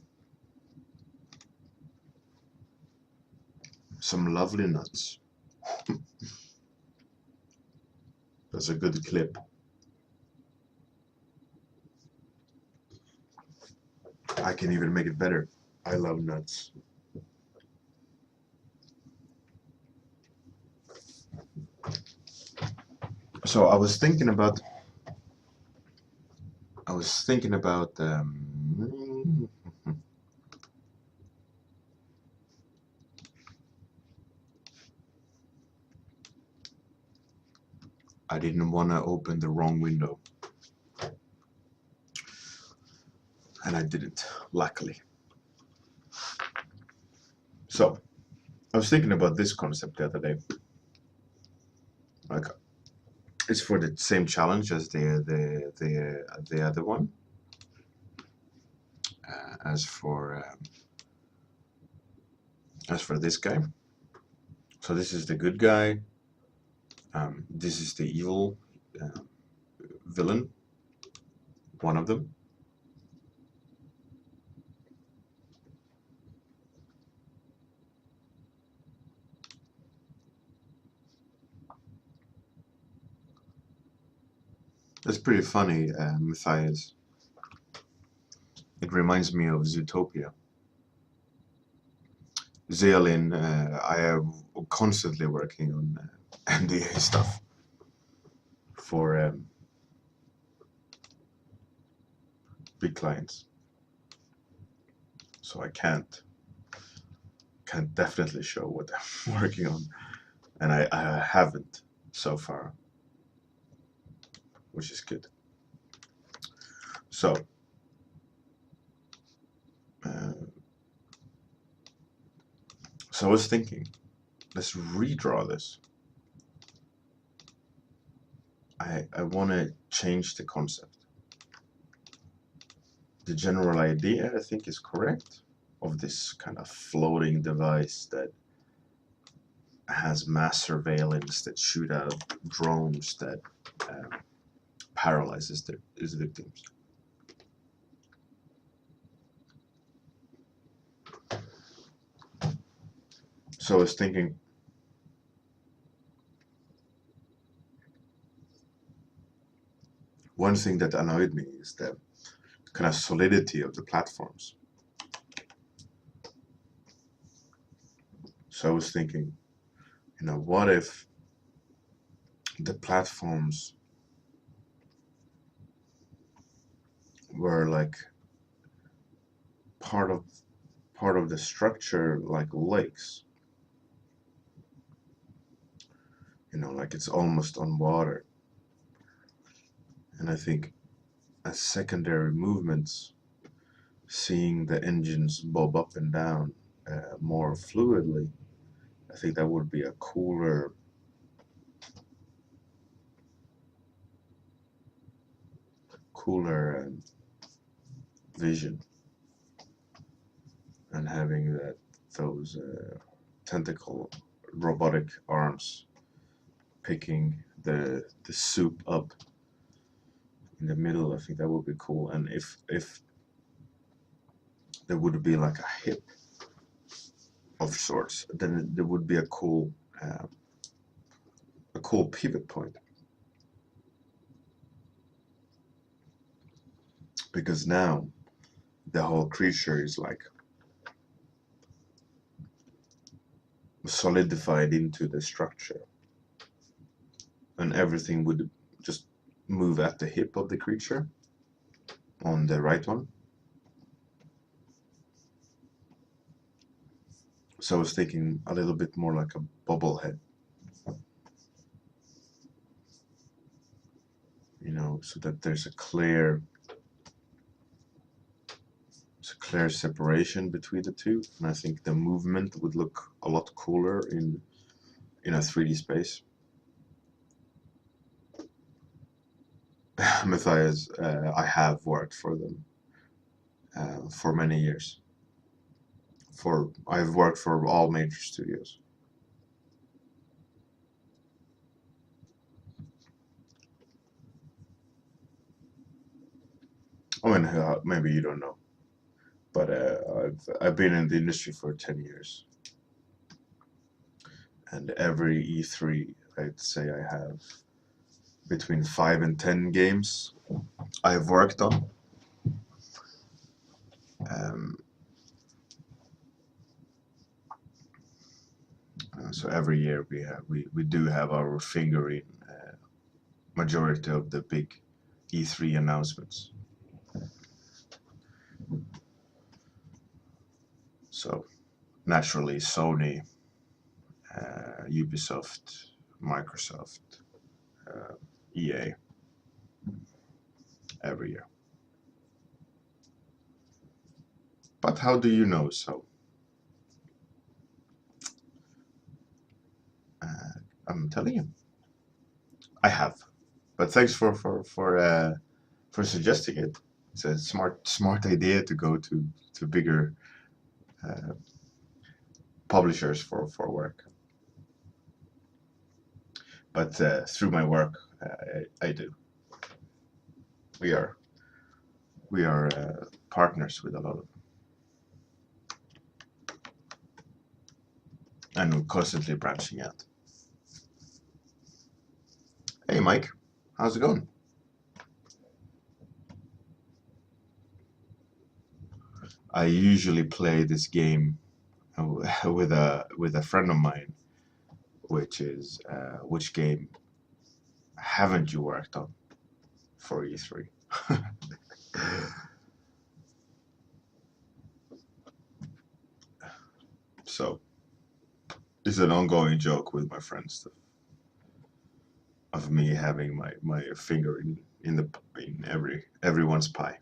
Some lovely nuts. That's a good clip. I can even make it better. I love nuts. So I was thinking about I didn't want to open the wrong window, and I didn't, luckily. So I was thinking about this concept the other day. Like, it's for the same challenge as the other one. As for this guy. So this is the good guy. This is the evil villain. One of them. That's pretty funny, Matthias. It reminds me of Zootopia. Zeolin, I am constantly working on NDA stuff for big clients, so I can't definitely show what I'm working on, and I haven't so far, which is good. So I was thinking, let's redraw this. I want to change the concept. The general idea, I think, is correct, of this kind of floating device that has mass surveillance, that shoot out drones, that paralyzes its victims. So I was thinking, one thing that annoyed me is the kind of solidity of the platforms. So I was thinking, what if the platforms were like part of the structure, like lakes, like it's almost on water. And I think as secondary movements, seeing the engines bob up and down more fluidly, I think that would be a cooler vision, and having those tentacle robotic arms picking the soup up in the middle. I think that would be cool. And if there would be like a hip of sorts, then there would be a cool pivot point, because now the whole creature is like solidified into the structure, and everything would just move at the hip of the creature on the right one. So I was thinking a little bit more like a bobblehead, so that there's a clear separation between the two, and I think the movement would look a lot cooler in a 3D space. Matthias, I have worked for them for many years. I've worked for all major studios. I mean, maybe you don't know. But I've been in the industry for 10 years, and every E3, I'd say I have between 5 and 10 games I've worked on. Um, so every year we do have our finger in majority of the big E3 announcements. So naturally, Sony, Ubisoft, Microsoft, EA, every year. But how do you know so? I'm telling you, I have. But thanks for suggesting it. It's a smart idea to go to bigger uh, publishers for work. But through my work, I do. We are partners with a lot of them, and we're constantly branching out. Hey, Mike, how's it going? I usually play this game with a friend of mine, which is which game haven't you worked on for E3? So it's an ongoing joke with my friends of me having my finger in everyone's pie.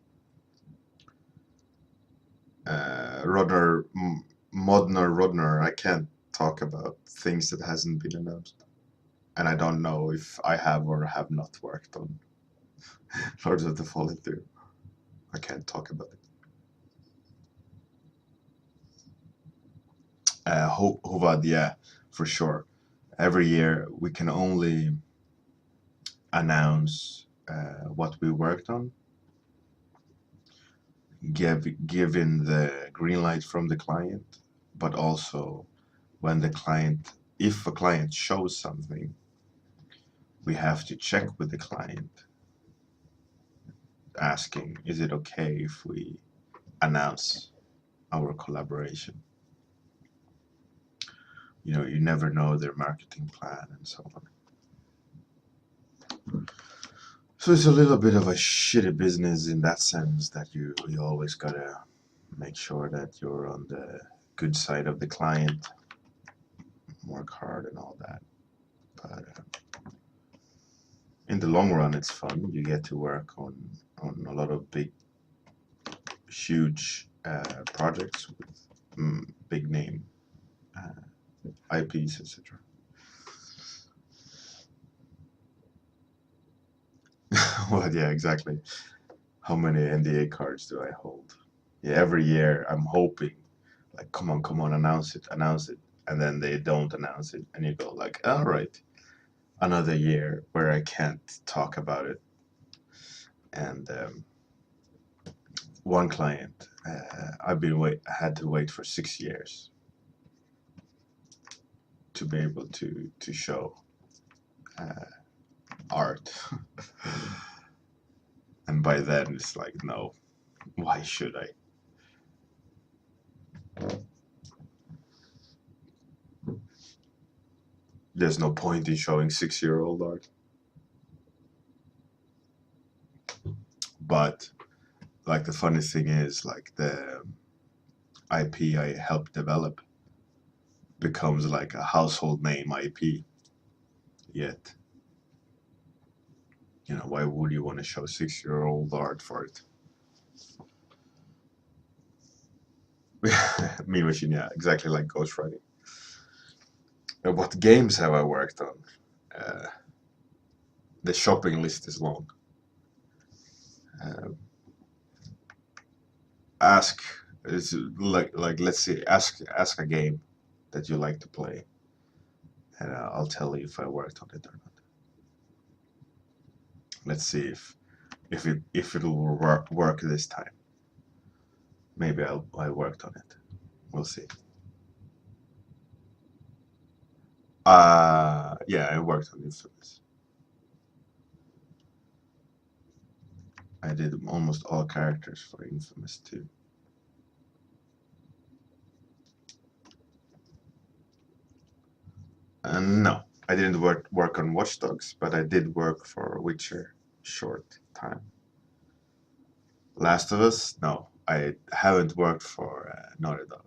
Rodner, I can't talk about things that hasn't been announced, and I don't know if I have or have not worked on Lords of the Fallen 2. I can't talk about it. Hovad, yeah, for sure. Every year we can only announce what we worked on, given the green light from the client, but also when if a client shows something, we have to check with the client, asking, is it okay if we announce our collaboration? You never know their marketing plan and so on. So it's a little bit of a shitty business in that sense, that you always gotta make sure that you're on the good side of the client, work hard and all that. But in the long run, it's fun. You get to work on a lot of big, huge projects with big name IPs, etc. Well, yeah, exactly. How many NDA cards do I hold? Yeah, every year I'm hoping, like, come on, announce it, and then they don't announce it, and you go like, all right, another year where I can't talk about it. And one client, had to wait for 6 years to be able to show art, and by then it's like, no, why should I? There's no point in showing 6-year-old art. But like, the funny thing is, like, the IP I helped develop becomes like a household name IP. Yet, why would you want to show 6-year-old art for it? Mean Machine, yeah, exactly like ghostwriting. What games have I worked on? The shopping list is long. Ask is like let's see, ask a game that you like to play, and I'll tell you if I worked on it or not. Let's see if it'll work this time. Maybe I worked on it. We'll see. Yeah, I worked on Infamous. I did almost all characters for Infamous too. No, I didn't work on Watch Dogs, but I did work for Witcher short time. Last of Us, no, I haven't worked for Naughty Dog.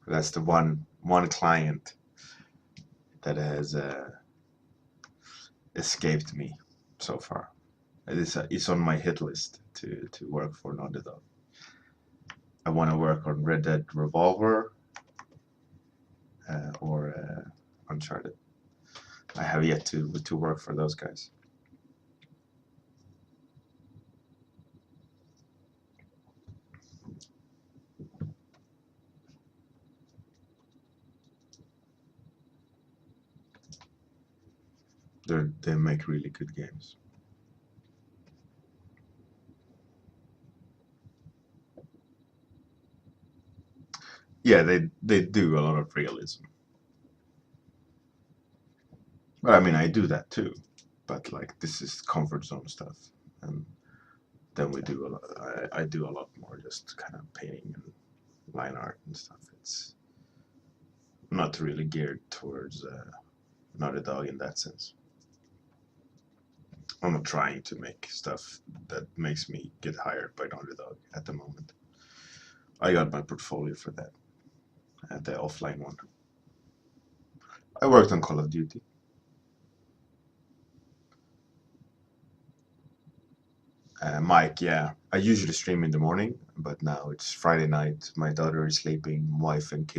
That's the one client that has escaped me so far. It's on my hit list to work for Naughty Dog. I want to work on Red Dead Revolver or Uncharted. I have yet to work for those guys. They make really good games. Yeah, they do a lot of realism. But I mean, I do that too. But like, this is comfort zone stuff, and then we do a lot. I do a lot more just kind of painting and line art and stuff. It's not really geared towards Naughty Dog in that sense. I'm not trying to make stuff that makes me get hired by Naughty Dog at the moment. I got my portfolio for that, the offline one. I worked on Call of Duty. Mike, yeah. I usually stream in the morning, but now it's Friday night. My daughter is sleeping. Wife and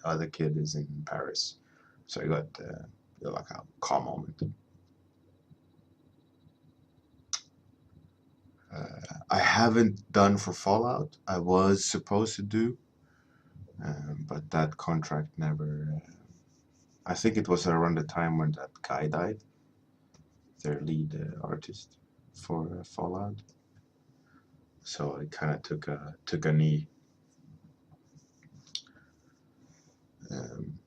other kid is in Paris, so I got like a calm moment. I haven't done for Fallout. I was supposed to do, but that contract never. I think it was around the time when that guy died, their lead artist for Fallout. So I kind of took a knee. Um,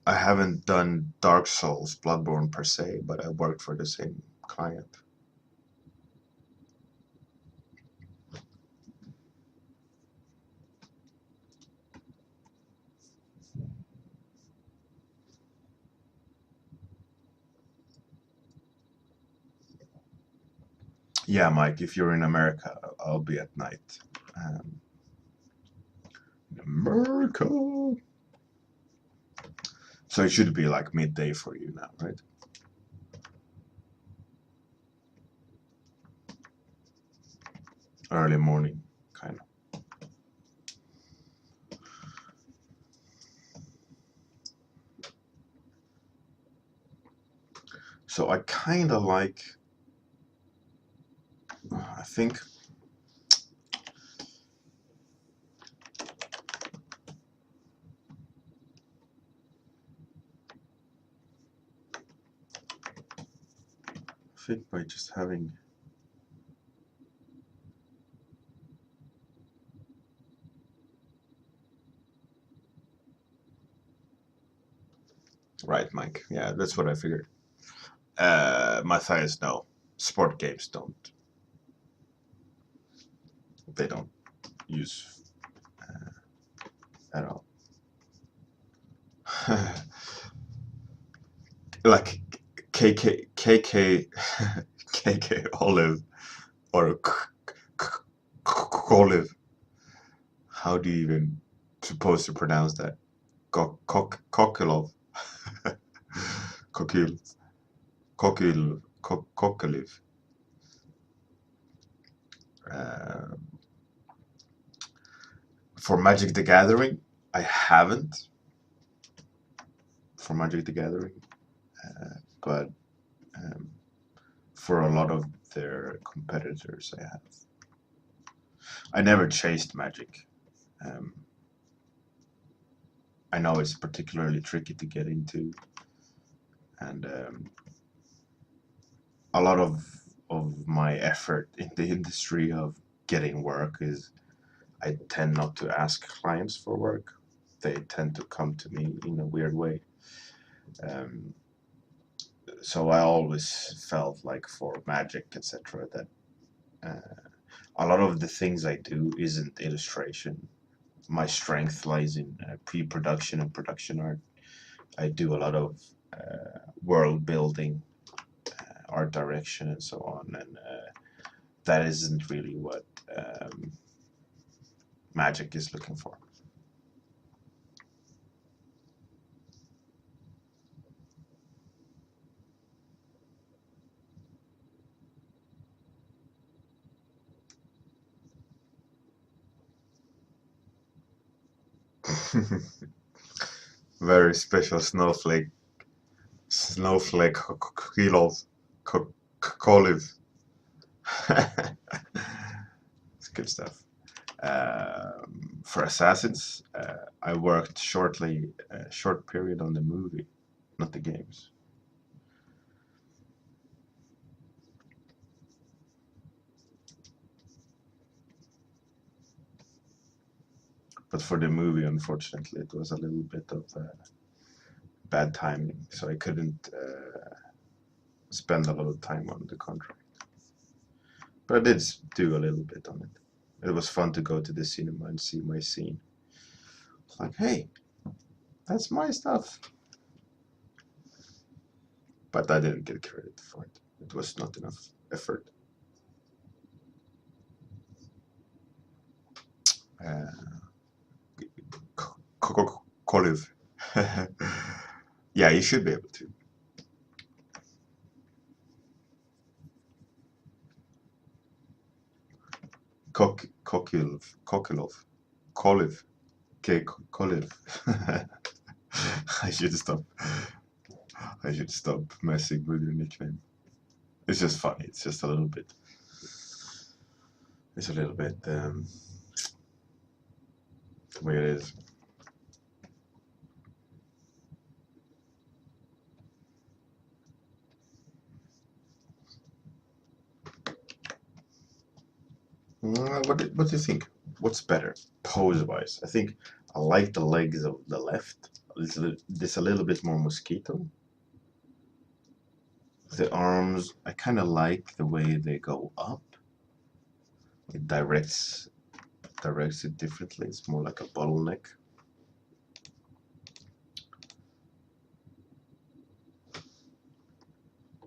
I haven't done Dark Souls, Bloodborne per se, but I worked for the same client. Yeah, Mike, if you're in America, I'll be at night. Um, America. So it should be like midday for you now, right? Early morning, kind of. So I kind of like, I think, by just having. Right, Mike. Yeah, that's what I figured. Matthias, no. Sport games don't. They don't use at all. Like KK Olive or Olive. How do you even supposed to pronounce that? Kokilov. Kokiliv. Uh, for Magic the Gathering, I haven't. For Magic the Gathering, but um, for a lot of their competitors, I have. I never chased Magic. Um, I know it's particularly tricky to get into, and a lot of my effort in the industry of getting work is I tend not to ask clients for work. They tend to come to me in a weird way. Um, so I always felt like for magic, etc., that a lot of the things I do isn't illustration. My strength lies in pre-production and production art. I do a lot of world building, art direction, and so on, and that isn't really what magic is looking for. Very special snowflake kilos, olive. It's good stuff. For Assassins, I worked short period on the movie, not the games. But for the movie, unfortunately, it was a little bit of bad timing, so I couldn't spend a lot of time on the contract. But I did do a little bit on it. It was fun to go to the cinema and see my scene. It's like, hey, that's my stuff. But I didn't get credit for it. It was not enough effort. Uh, Olive. Yeah, you should be able to. Kokilov. Koliv. Koliv. I should stop. I should stop messing with your nickname. It's just funny. It's just a little bit. It's a little bit the way it is. What do you think? What's better pose-wise? I think I like the legs of the left. This a little bit more mosquito. The arms, I kind of like the way they go up. It directs it differently. It's more like a bottleneck.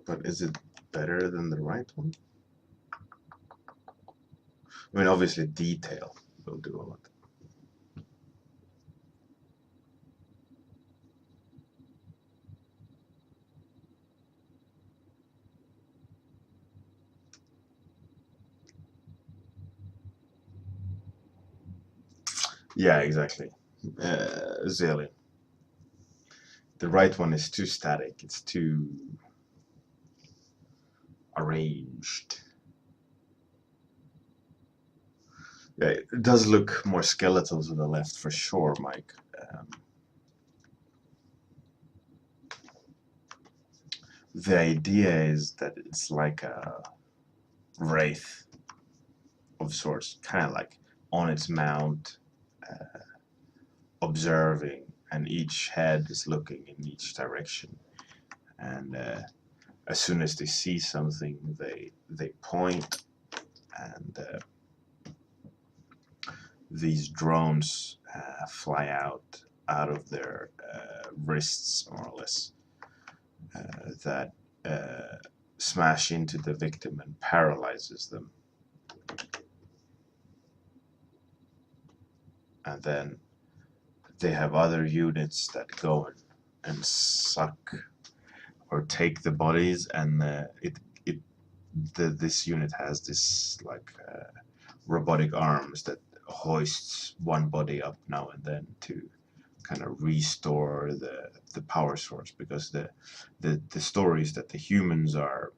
But is it better than the right one? I mean, obviously, detail will do a lot. Yeah, exactly. Zillion. The right one is too static. It's too arranged. Yeah, it does look more skeletal to the left for sure, Mike. The idea is that it's like a wraith of sorts, kind of like on its mount, uh, observing, and each head is looking in each direction. And as soon as they see something, they point, and these drones fly out of their wrists, more or less, that smash into the victim and paralyzes them. And then they have other units that go and suck or take the bodies, and this unit has this like robotic arms that hoists one body up now and then to kind of restore the power source, because the story is that the humans are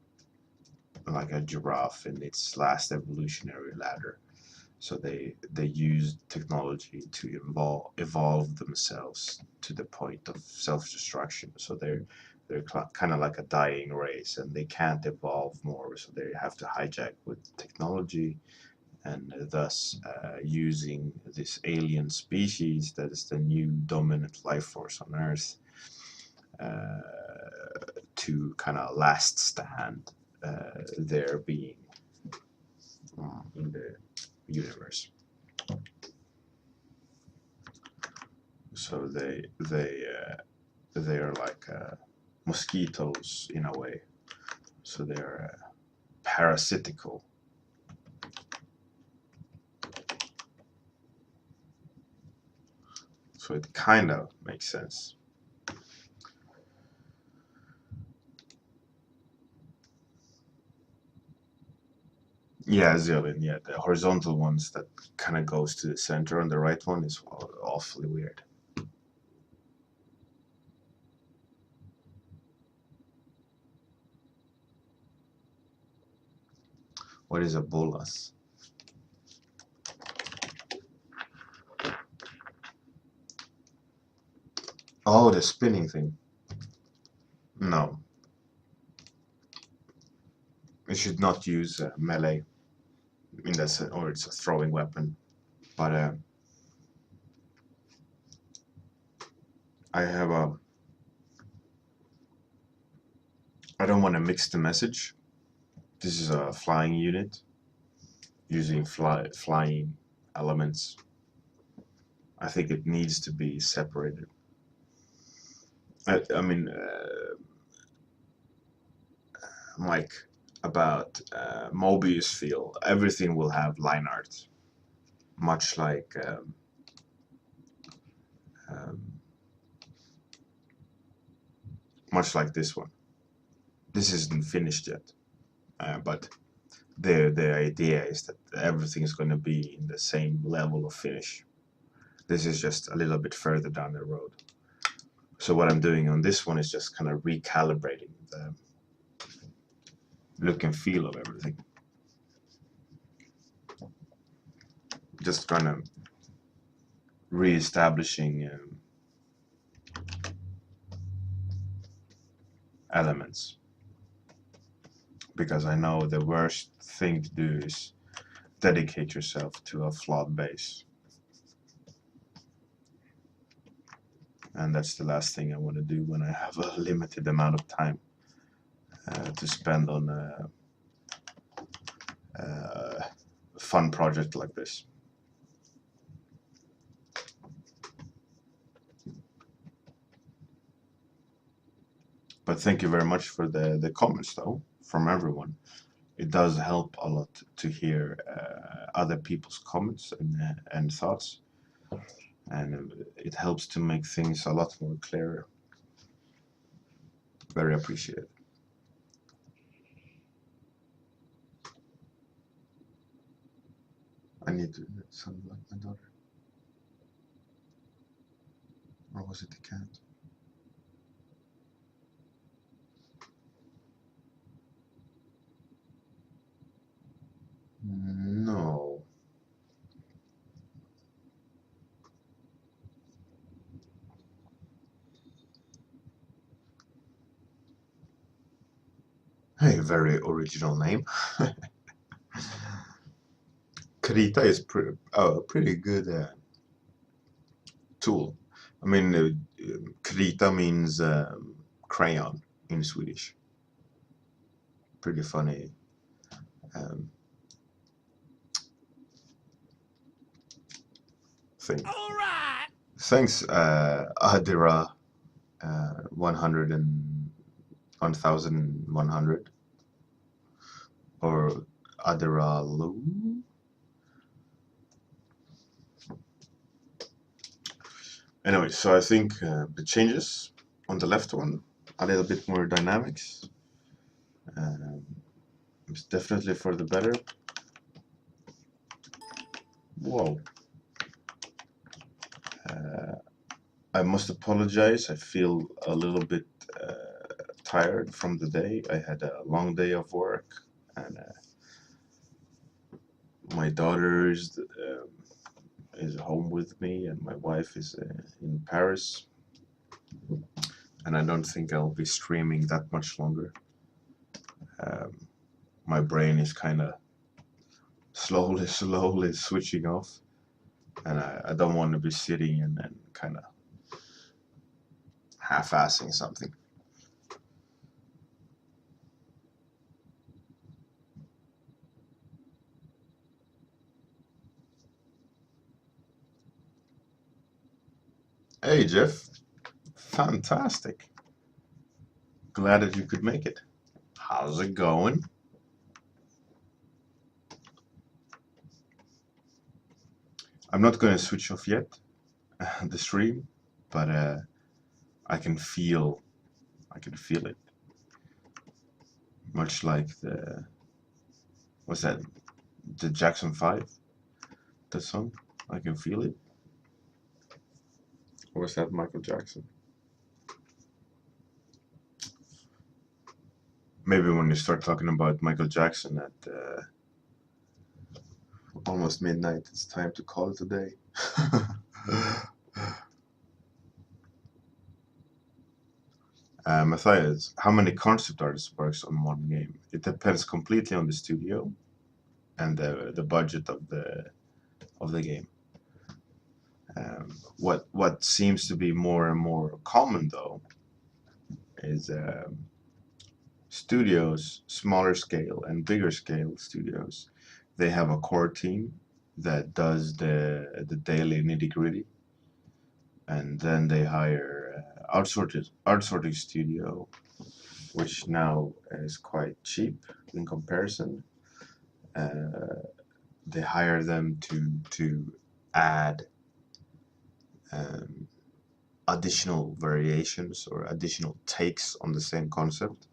like a giraffe in its last evolutionary ladder. So they use technology to evolve themselves to the point of self-destruction. So they're kind of like a dying race, and they can't evolve more. So they have to hijack with technology and thus using this alien species that is the new dominant life force on Earth to kind of last stand their being in the universe. So they are like mosquitoes in a way. So they're parasitical. So it kind of makes sense. Yeah, Zillion. Yeah, the horizontal ones that kind of goes to the center, and the right one is awfully weird. What is a bolas? Oh, the spinning thing. No, you should not use melee in that sense, or it's a throwing weapon. But I have a. I don't want to mix the message. This is a flying unit using flying elements. I think it needs to be separated. I mean, like about Mobius feel, everything will have line art, much like um, much like this one. This isn't finished yet, but the idea is that everything is going to be in the same level of finish. This is just a little bit further down the road. So what I'm doing on this one is just kind of recalibrating the look and feel of everything. Just kind of re-establishing elements. Because I know the worst thing to do is dedicate yourself to a flawed base. And that's the last thing I want to do when I have a limited amount of time to spend on a fun project like this. But thank you very much for the comments, though, from everyone. It does help a lot to hear other people's comments and thoughts. And it helps to make things a lot more clearer. Very appreciated. I need to sound like my daughter. Or was it the cat? No. Hey, very original name. Krita is a pretty good tool. I mean, krita means crayon in Swedish. Pretty funny. Um, thing. All right. Thanks, Adira, 100 and 1100, or Adira Lu. Anyway, so I think the changes on the left one, a little bit more dynamics. It's definitely for the better. Whoa. I must apologize. I feel a little bit tired from the day. I had a long day of work, and my daughter is home with me, and my wife is in Paris. And I don't think I'll be streaming that much longer. My brain is kind of slowly switching off, and I don't want to be sitting and kind of half-assing something. Hey Jeff, fantastic. Glad that you could make it. How's it going? I'm not going to switch off yet the stream, but I can feel it. Much like what's that? The Jackson 5, that song. I can feel it. Or was that Michael Jackson? Maybe when you start talking about Michael Jackson at almost midnight, it's time to call it a day. Matthias, how many concept artists works on one game? It depends completely on the studio and the budget of the game. What seems to be more and more common though is studios, smaller scale and bigger scale studios, they have a core team that does the daily nitty gritty, and then they hire outsourcing studio, which now is quite cheap in comparison. They hire them to add um, additional variations or additional takes on the same concept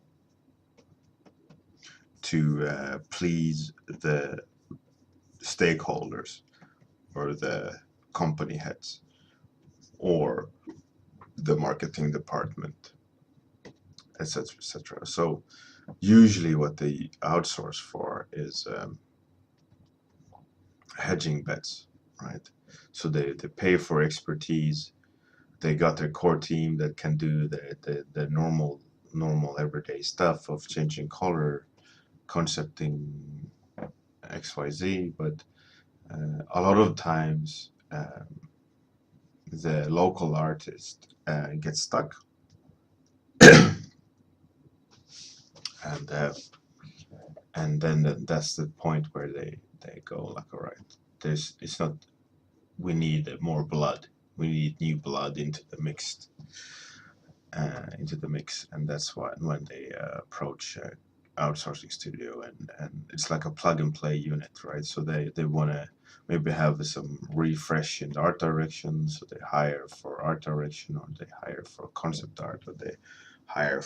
to please the stakeholders or the company heads or the marketing department, etc., etc. So usually what they outsource for is hedging bets, right? So they pay for expertise. They got their core team that can do the normal everyday stuff of changing color, concepting XYZ, but a lot of times the local artist gets stuck, and then that's the point where they go like, all right, it's not, we need more blood, we need new blood into the mix, and that's why when they approach outsourcing studio, and it's like a plug and play unit, right? So they want to maybe have some refresh in the art direction, so they hire for art direction, or they hire for concept art, or they hire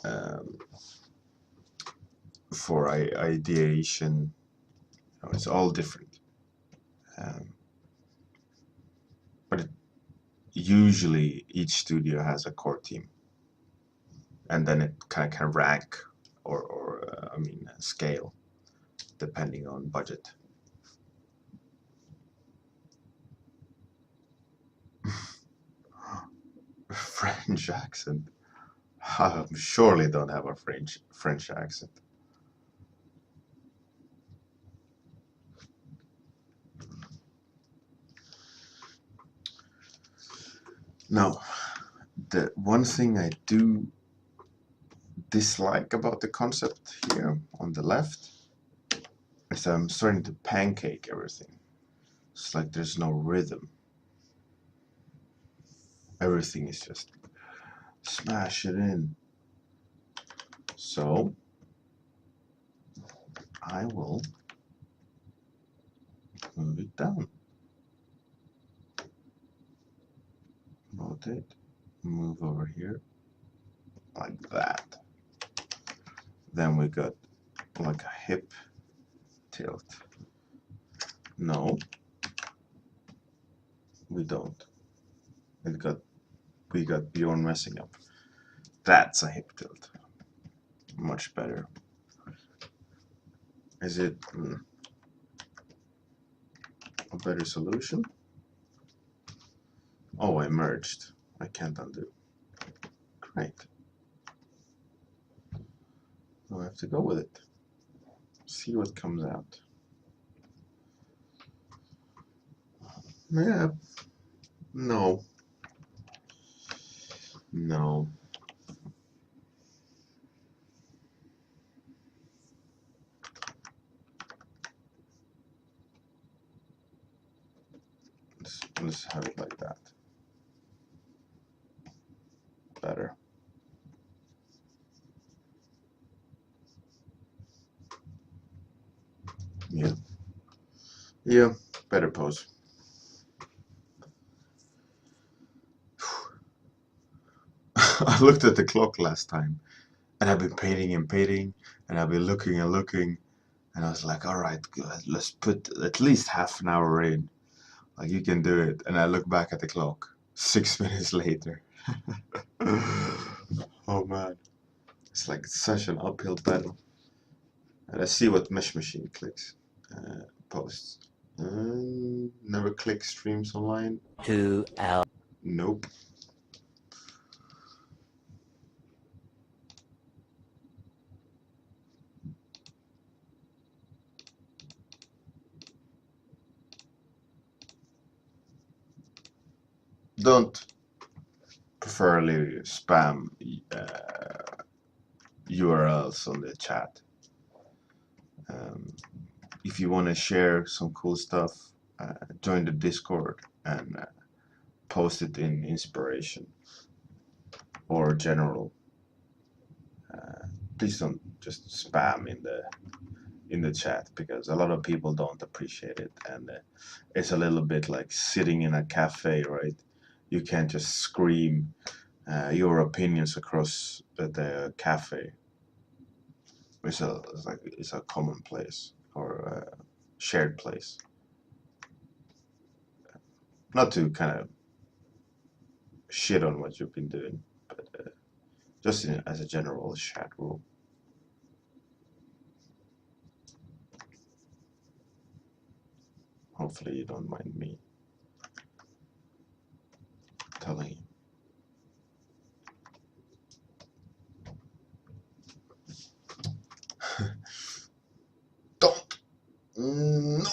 um, for ideation. It's all different, um, but usually each studio has a core team, and then it kind of can rank or I mean scale depending on budget. French accent. I surely don't have a French accent. No, the one thing I do dislike about the concept here on the left is that I'm starting to pancake everything. It's like there's no rhythm. Everything is just smash it in. So I will move it down. Rotate, move over here, like that. Then we got like a hip tilt. No, we don't. We got Bjorn messing up. That's a hip tilt. Much better. Is it a better solution? Oh, I merged. I can't undo. Great. So I have to go with it. See what comes out. Yeah. No. No. Let's have it like that. Better. Yeah. Yeah. Better pose. I looked at the clock last time, and I've been painting and painting, and I've been looking and looking, and I was like, all right, good. Let's put at least half an hour in. Like, you can do it. And I look back at the clock, 6 minutes later. Oh man, it's like such an uphill battle. And let's see what Mesh Machine clicks. Posts. Never click streams online. 2 hours. Nope. Don't preferably spam URLs on the chat. If you want to share some cool stuff, join the Discord and post it in inspiration or general. Please don't just spam in the chat, because a lot of people don't appreciate it, and it's a little bit like sitting in a cafe, right? You can't just scream your opinions across the cafe. It's a common place or a shared place. Not to kind of shit on what you've been doing, but just as a general chat rule. Hopefully you don't mind me telling you. Don't. No.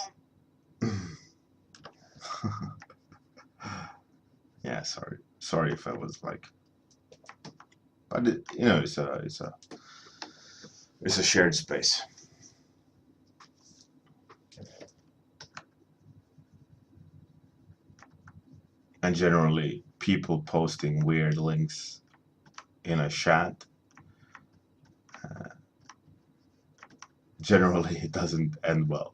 Yeah, sorry if I was like, but you know, it's a shared space. And generally, people posting weird links in a chat, generally it doesn't end well.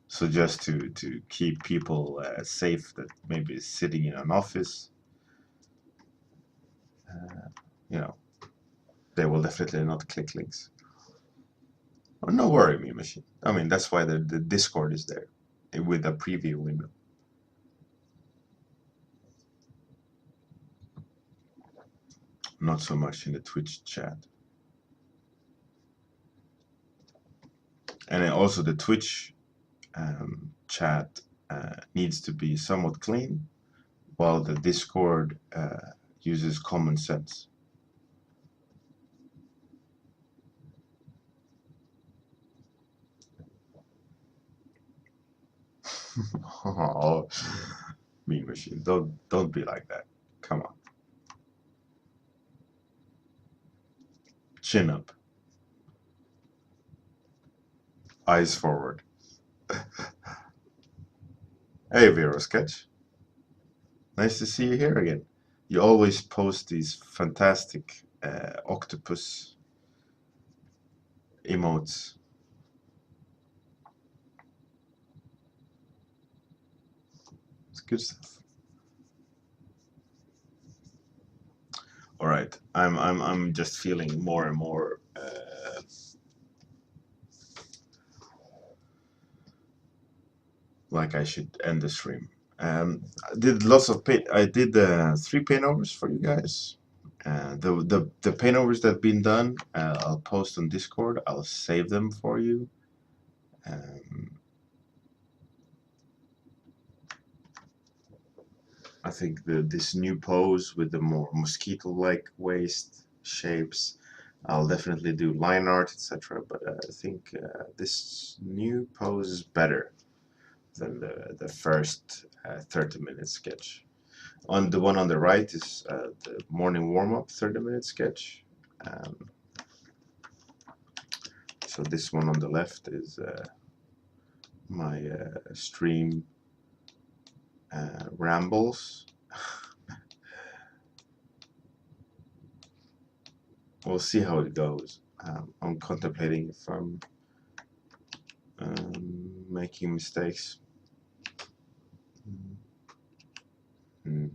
So just to keep people safe that maybe is sitting in an office, you know, they will definitely not click links. Oh, no worry, me machine. I mean, that's why the Discord is there with a preview window. Not so much in the Twitch chat. And then also the Twitch chat needs to be somewhat clean, while the Discord uses common sense. Oh, mean machine, don't be like that. Come on. Chin up. Eyes forward. Hey, Vero Sketch. Nice to see you here again. You always post these fantastic octopus emotes. It's good stuff. All right, I'm just feeling more and more like I should end the stream. I did lots of paint. I did 3 paintovers for you guys. The paintovers that have been done, I'll post on Discord. I'll save them for you. I think this new pose with the more mosquito-like waist shapes, I'll definitely do line art, etc. But I think this new pose is better than the first 30-minute sketch. On the one on the right is the morning warm-up 30-minute sketch. Um, so this one on the left is my stream rambles. We'll see how it goes. I'm contemplating if I'm making mistakes. Mm.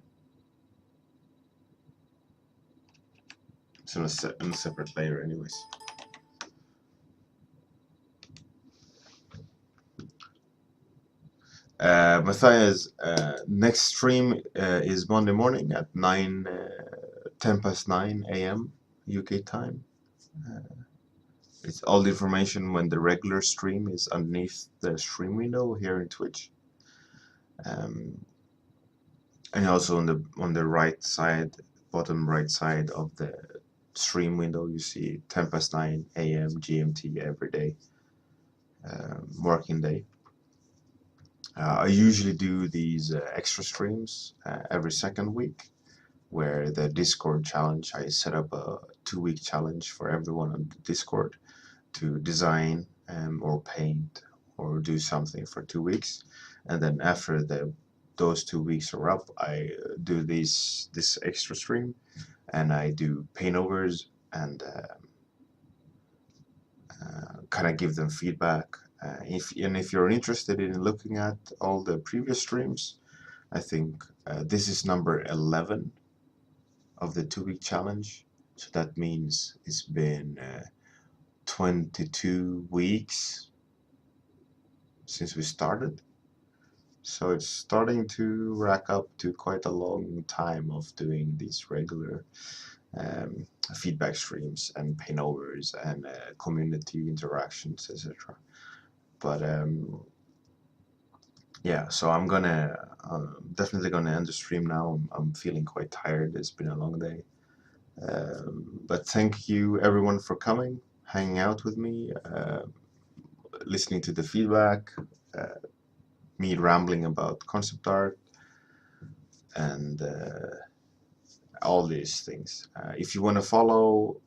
It's on a separate layer anyways. Matthias, next stream is Monday morning at 10 past 9 a.m. UK time. It's all the information when the regular stream is underneath the stream window here in Twitch. And also on the right side, bottom right side of the stream window, you see 10 past 9 a.m. GMT every day, working day. I usually do these extra streams every second week, where the Discord challenge, I set up a 2-week challenge for everyone on the Discord to design or paint or do something for 2 weeks, and then after those 2 weeks are up, I do this extra stream, and I do paintovers and kind of give them feedback. If you're interested in looking at all the previous streams, I think this is number 11 of the 2-week challenge. So that means it's been 22 weeks since we started. So it's starting to rack up to quite a long time of doing these regular feedback streams and painovers and community interactions, etc. But yeah, so I'm gonna definitely gonna end the stream now. I'm feeling quite tired. It's been a long day. But thank you everyone for coming, hanging out with me, listening to the feedback, me rambling about concept art, and all these things. If you want to follow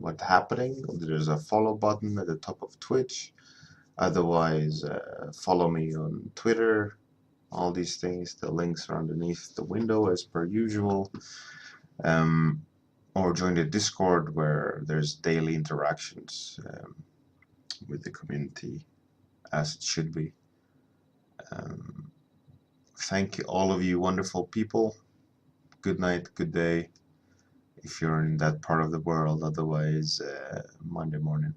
what's happening, there's a follow button at the top of Twitch. Otherwise, follow me on Twitter. All these things, the links are underneath the window as per usual. Or join the Discord, where there's daily interactions with the community, as it should be. Thank you, all of you wonderful people. Good night, good day, if you're in that part of the world. Otherwise, Monday morning.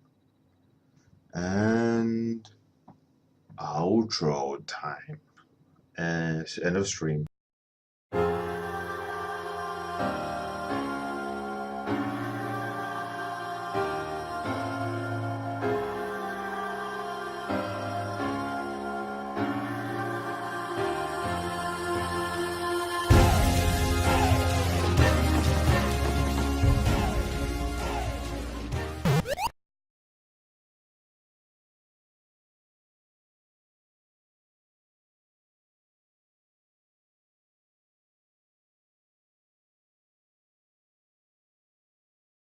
And outro time. End of stream.